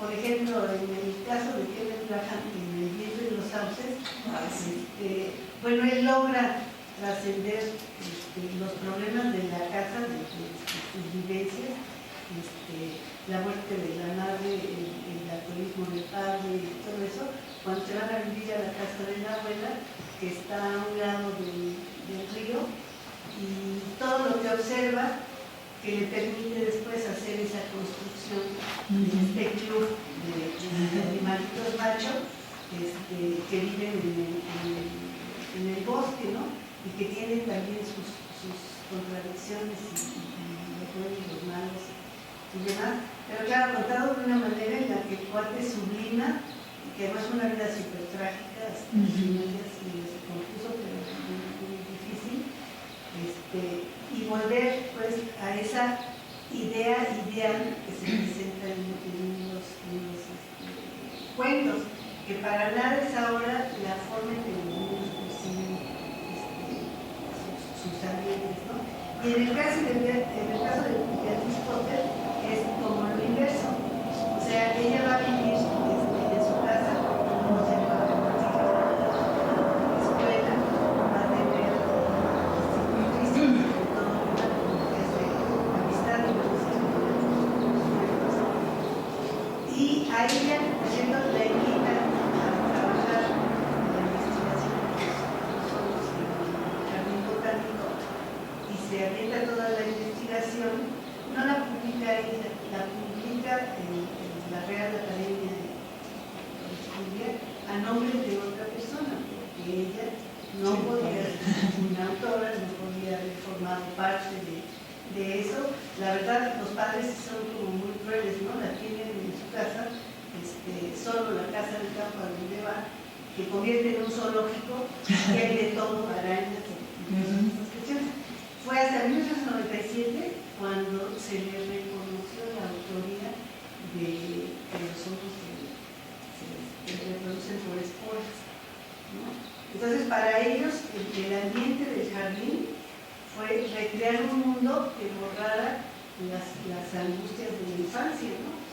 Por ejemplo, en el caso de Kenneth Graham, en El viento y los sauces, bueno, él logra trascender los problemas de la casa, de sus vivencias, la muerte de la madre, el alcoholismo del padre y todo eso. Cuando se van a vivir a la casa de la abuela, que está a un lado del río, y todo lo que observa que le permite después hacer esa construcción de este club de animalitos machos que viven en el bosque, ¿no? Y que tienen también sus contradicciones y los buenos y los malos y demás. Pero claro, contado de una manera en la que el cuate sublima, que además fue una vida súper trágica, y se compuso, pero muy difícil, y volver pues a esa idea ideal que se presenta en los cuentos, que para nada es ahora la forma en que los niños perciben sus ambientes, ¿no? Y en el caso de Beatriz Potter es como lo inverso, o sea, ella va a vivir en su casa, no se va a la escuela, va a tener muy triste, sobre todo que es de amistad y a ella, por ejemplo, la invitan a trabajar en la investigación en el jardín botánico y se avienta toda la investigación. No la publica ella, la publica en la Real Academia de Historia a nombre de otra persona, porque ella no podía ser una autora, no podía haber formado parte de eso. La verdad, los padres son como muy crueles, ¿no? La tienen en su casa, solo la casa del campo a donde va, que convierte en un zoológico, que hay de todo, arañas, Fue hasta 1997 cuando se le reconoció la autoría de los hongos que se reproducen por esporas, ¿no? Entonces, para ellos, el ambiente del jardín fue recrear un mundo que borrara las angustias de la infancia, ¿no?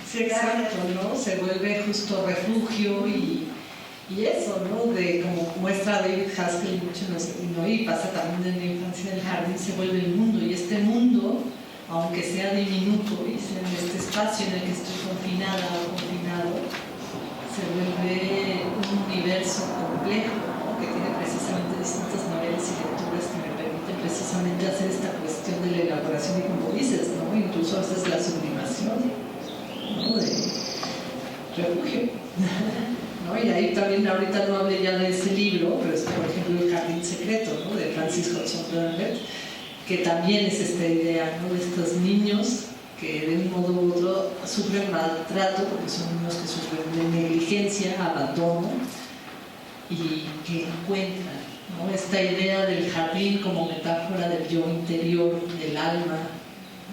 Sí, exacto, ¿no? Se vuelve justo refugio y eso, ¿no? De como muestra David Haskell mucho, ¿no? Y pasa también en la infancia del jardín, se vuelve el mundo, y este mundo, aunque sea diminuto y sea en este espacio en el que estoy confinada o confinado, se vuelve un universo complejo, ¿no? Que tiene precisamente distintas novelas y lecturas que me permiten precisamente hacer esta cuestión de la elaboración y, como dices, ¿no? Incluso a veces la sublimación, ¿no? De refugio. ¿No? Y ahí también, ahorita no hablé ya de ese libro, pero es por ejemplo El Jardín Secreto, ¿no? De Francis Hodgson Burnett, que también es esta idea, ¿no? De estos niños que de un modo u otro sufren maltrato, porque son niños que sufren de negligencia, abandono, y que encuentran, ¿no? Esta idea del jardín como metáfora del yo interior, del alma,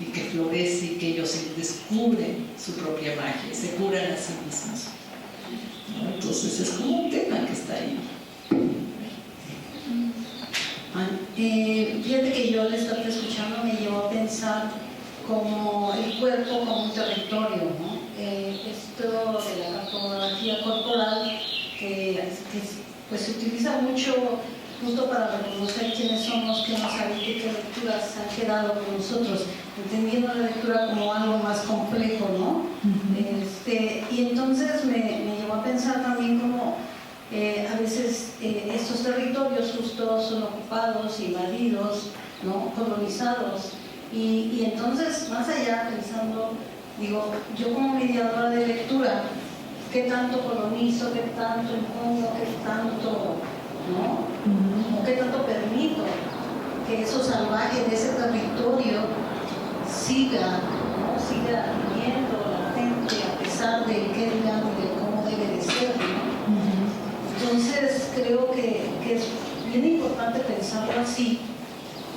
y que florece y que ellos descubren su propia magia, se curan a sí mismos, ¿no? Entonces es como un tema que está ahí. Fíjate que yo al estarte escuchando me llevó a pensar como el cuerpo como un territorio, ¿no? Esto de la cartografía corporal que pues se utiliza mucho justo para reconocer quiénes somos, qué nos habita y qué lecturas han quedado con nosotros, entendiendo la lectura como algo más complejo, ¿no? Y entonces me llevó a pensar también como a veces estos territorios justos son ocupados, invadidos, ¿no? Colonizados, y entonces más allá pensando, digo, yo como mediadora de lectura, ¿qué tanto colonizo, qué tanto impongo, qué tanto, ¿no? ¿O qué tanto permito que eso salvaje de ese territorio siga, ¿no? Siga viviendo latente a pesar del qué dirán y de cómo debe de ser, ¿no? Entonces creo que es bien importante pensarlo así,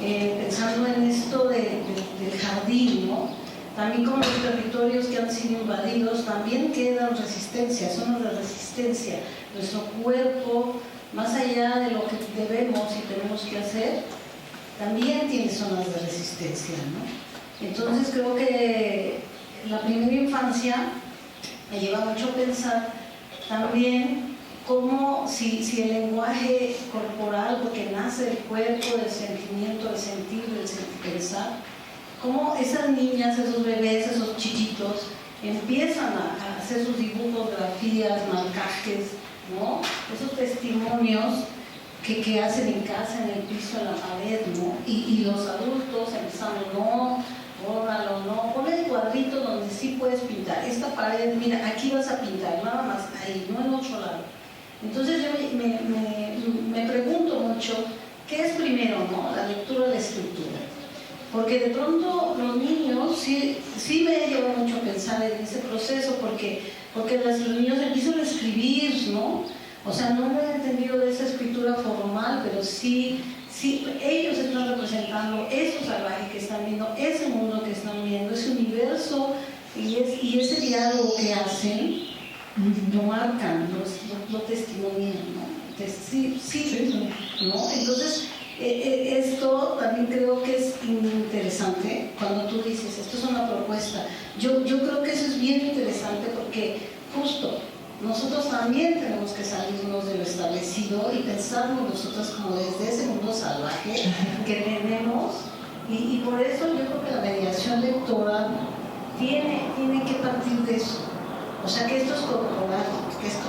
pensando en esto del jardín, ¿no? También como los territorios que han sido invadidos también quedan resistencias, zonas de resistencia. Nuestro cuerpo, más allá de lo que debemos y tenemos que hacer, también tiene zonas de resistencia, ¿no? Entonces creo que la primera infancia me lleva mucho a pensar también cómo si el lenguaje corporal, porque nace del cuerpo, del sentimiento, del sentir, del pensar, cómo esas niñas, esos bebés, esos chiquitos empiezan a hacer sus dibujos, grafías, marcajes, ¿no? Esos testimonios que hacen en casa, en el piso, en la pared, ¿no? Y los adultos empezando, no, bórralo, no, ponle el cuadrito donde sí puedes pintar. Esta pared, mira, aquí vas a pintar, nada más ahí, no en otro lado. Entonces yo me pregunto mucho, ¿qué es primero, no? La lectura o la escritura. Porque de pronto los niños, sí me lleva mucho a pensar en ese proceso, porque los niños empiezan a escribir, ¿no? O sea, no lo he entendido de esa escritura formal, pero sí, ellos están representando eso salvaje que están viendo, ese mundo que están viendo, ese universo y ese diálogo que hacen, lo marcan, lo testimonian, ¿no? Sí, ¿no? Entonces, esto también creo que es interesante cuando tú dices, esto es una propuesta. Yo creo que eso es bien interesante porque justo nosotros también tenemos que salirnos de lo establecido y pensarnos nosotros como desde ese mundo salvaje que tenemos y por eso yo creo que la mediación lectora tiene que partir de eso. O sea, que esto es corporal, que esto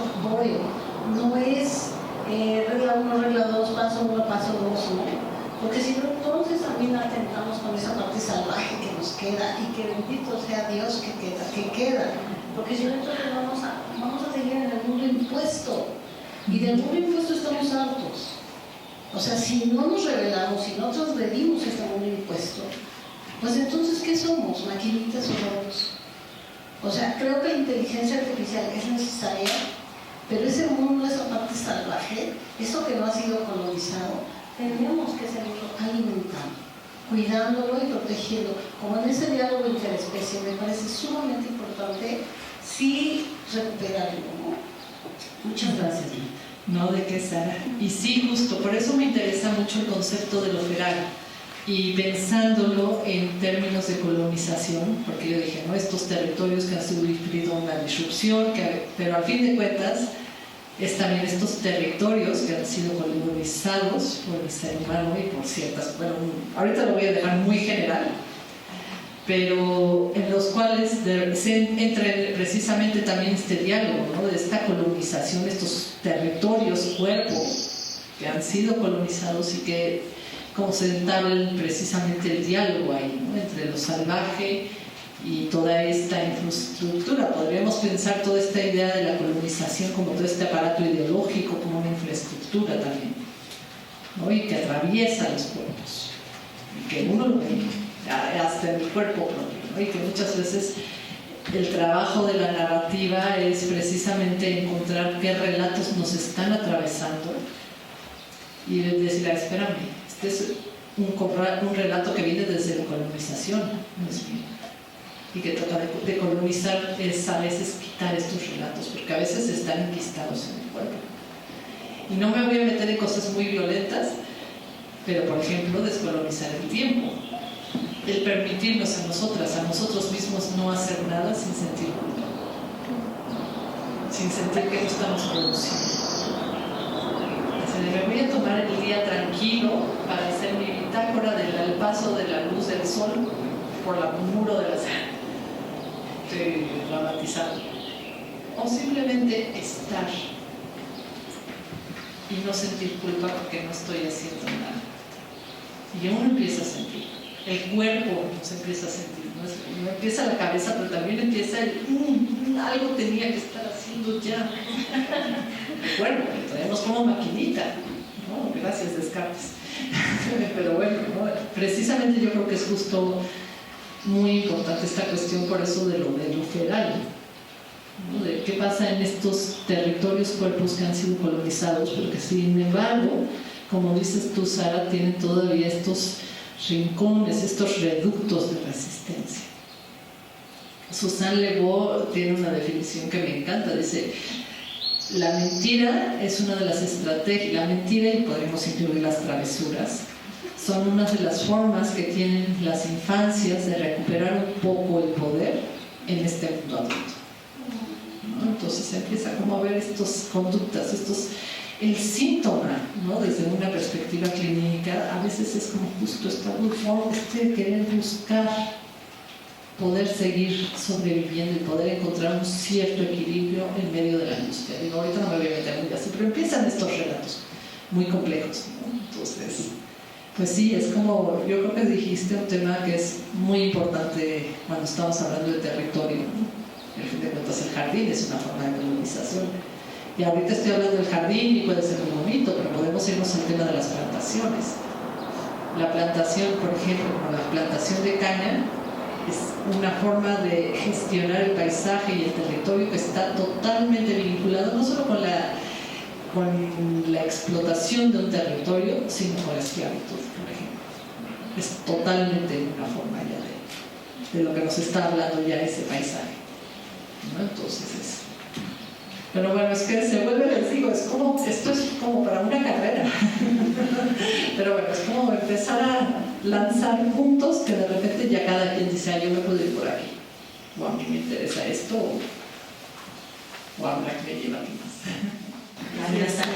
no es regla 1, regla 2, paso 1, paso 2, ¿no? Porque si no, entonces también atentamos con esa parte salvaje que nos queda y que bendito sea Dios que queda. Porque si no, entonces vamos a seguir en el mundo impuesto. Y del mundo impuesto estamos hartos. O sea, si no nos rebelamos, si no transgredimos este mundo impuesto, pues entonces, ¿qué somos? ¿Maquinitas o robots? O sea, creo que la inteligencia artificial es necesaria, pero ese mundo, esa parte salvaje, eso que no ha sido colonizado, tenemos que seguirlo alimentando, cuidándolo y protegiendo. Como en ese diálogo interespecie, me parece sumamente importante sí recuperarlo, ¿no? Muchas gracias. No, ¿de qué, Sara? Y sí, justo, por eso me interesa mucho el concepto de lo feral. Y pensándolo en términos de colonización, porque yo dije, ¿no? Estos territorios que han sufrido una disrupción, pero al fin de cuentas, es también estos territorios que han sido colonizados por el ser humano y por ciertas, bueno, ahorita lo voy a dejar muy general, pero en los cuales entra precisamente también este diálogo, ¿no? De esta colonización, estos territorios, cuerpos que han sido colonizados y que como se entabla precisamente el diálogo ahí, ¿no? Entre lo salvaje y toda esta infraestructura. Podríamos pensar toda esta idea de la colonización como todo este aparato ideológico, como una infraestructura también, ¿no? Y que atraviesa los cuerpos, y que uno lo ve hasta en el cuerpo propio, ¿no? Y que muchas veces el trabajo de la narrativa es precisamente encontrar qué relatos nos están atravesando y decir, espérame, este es un relato que viene desde la colonización, no es mío. Y que trata de colonizar es a veces quitar estos relatos, porque a veces están enquistados en el cuerpo. Y no me voy a meter en cosas muy violentas, pero por ejemplo, descolonizar el tiempo. El permitirnos a nosotros mismos no hacer nada sin sentir culpa, sin sentir que no estamos produciendo. Me voy a tomar el día tranquilo para hacer mi bitácora del paso de la luz del sol por el muro de la sala. Estoy dramatizando. O simplemente estar y no sentir culpa porque no estoy haciendo nada. Y uno empieza a sentir. El cuerpo se empieza a sentir. No empieza la cabeza, pero también empieza el algo tenía que estar haciendo ya. El cuerpo, que traemos como maquinita, ¿no? Gracias, Descartes. Pero bueno, ¿no? Precisamente yo creo que es justo muy importante esta cuestión, por eso de lo feral, ¿no? De qué pasa en estos territorios, cuerpos que han sido colonizados, pero que sin embargo, como dices tú, Sara, tienen todavía estos rincones, estos reductos de resistencia. Suzanne Le Beau tiene una definición que me encanta, dice: la mentira es una de las estrategias, la mentira, y podemos incluir las travesuras, son una de las formas que tienen las infancias de recuperar un poco el poder en este mundo adulto, ¿no? Entonces empieza como a ver estas conductas, el síntoma, ¿no? Desde una perspectiva clínica, a veces es como justo esta querer buscar poder seguir sobreviviendo y poder encontrar un cierto equilibrio en medio de la angustia. Digo, ahorita no me voy a meter muy así, pero empiezan estos relatos muy complejos, ¿no? Entonces, pues sí, es como, yo creo que dijiste un tema que es muy importante cuando estamos hablando de territorio, ¿no? Al fin de cuentas, el jardín es una forma de colonización. Y ahorita estoy hablando del jardín y puede ser muy bonito, pero podemos irnos al tema de las plantaciones. La plantación, por ejemplo, como la plantación de caña, es una forma de gestionar el paisaje y el territorio que está totalmente vinculado no solo con la explotación de un territorio, sino con la esclavitud, por ejemplo. Es totalmente una forma ya de lo que nos está hablando ya ese paisaje, ¿no? Entonces pero bueno, es que se vuelve, les digo, esto es como para una carrera. Pero bueno, es como empezar a lanzar puntos que de repente ya cada quien dice, yo me puedo ir por aquí. O a mí me interesa esto, o habrá que me lleva a ti más. Gracias.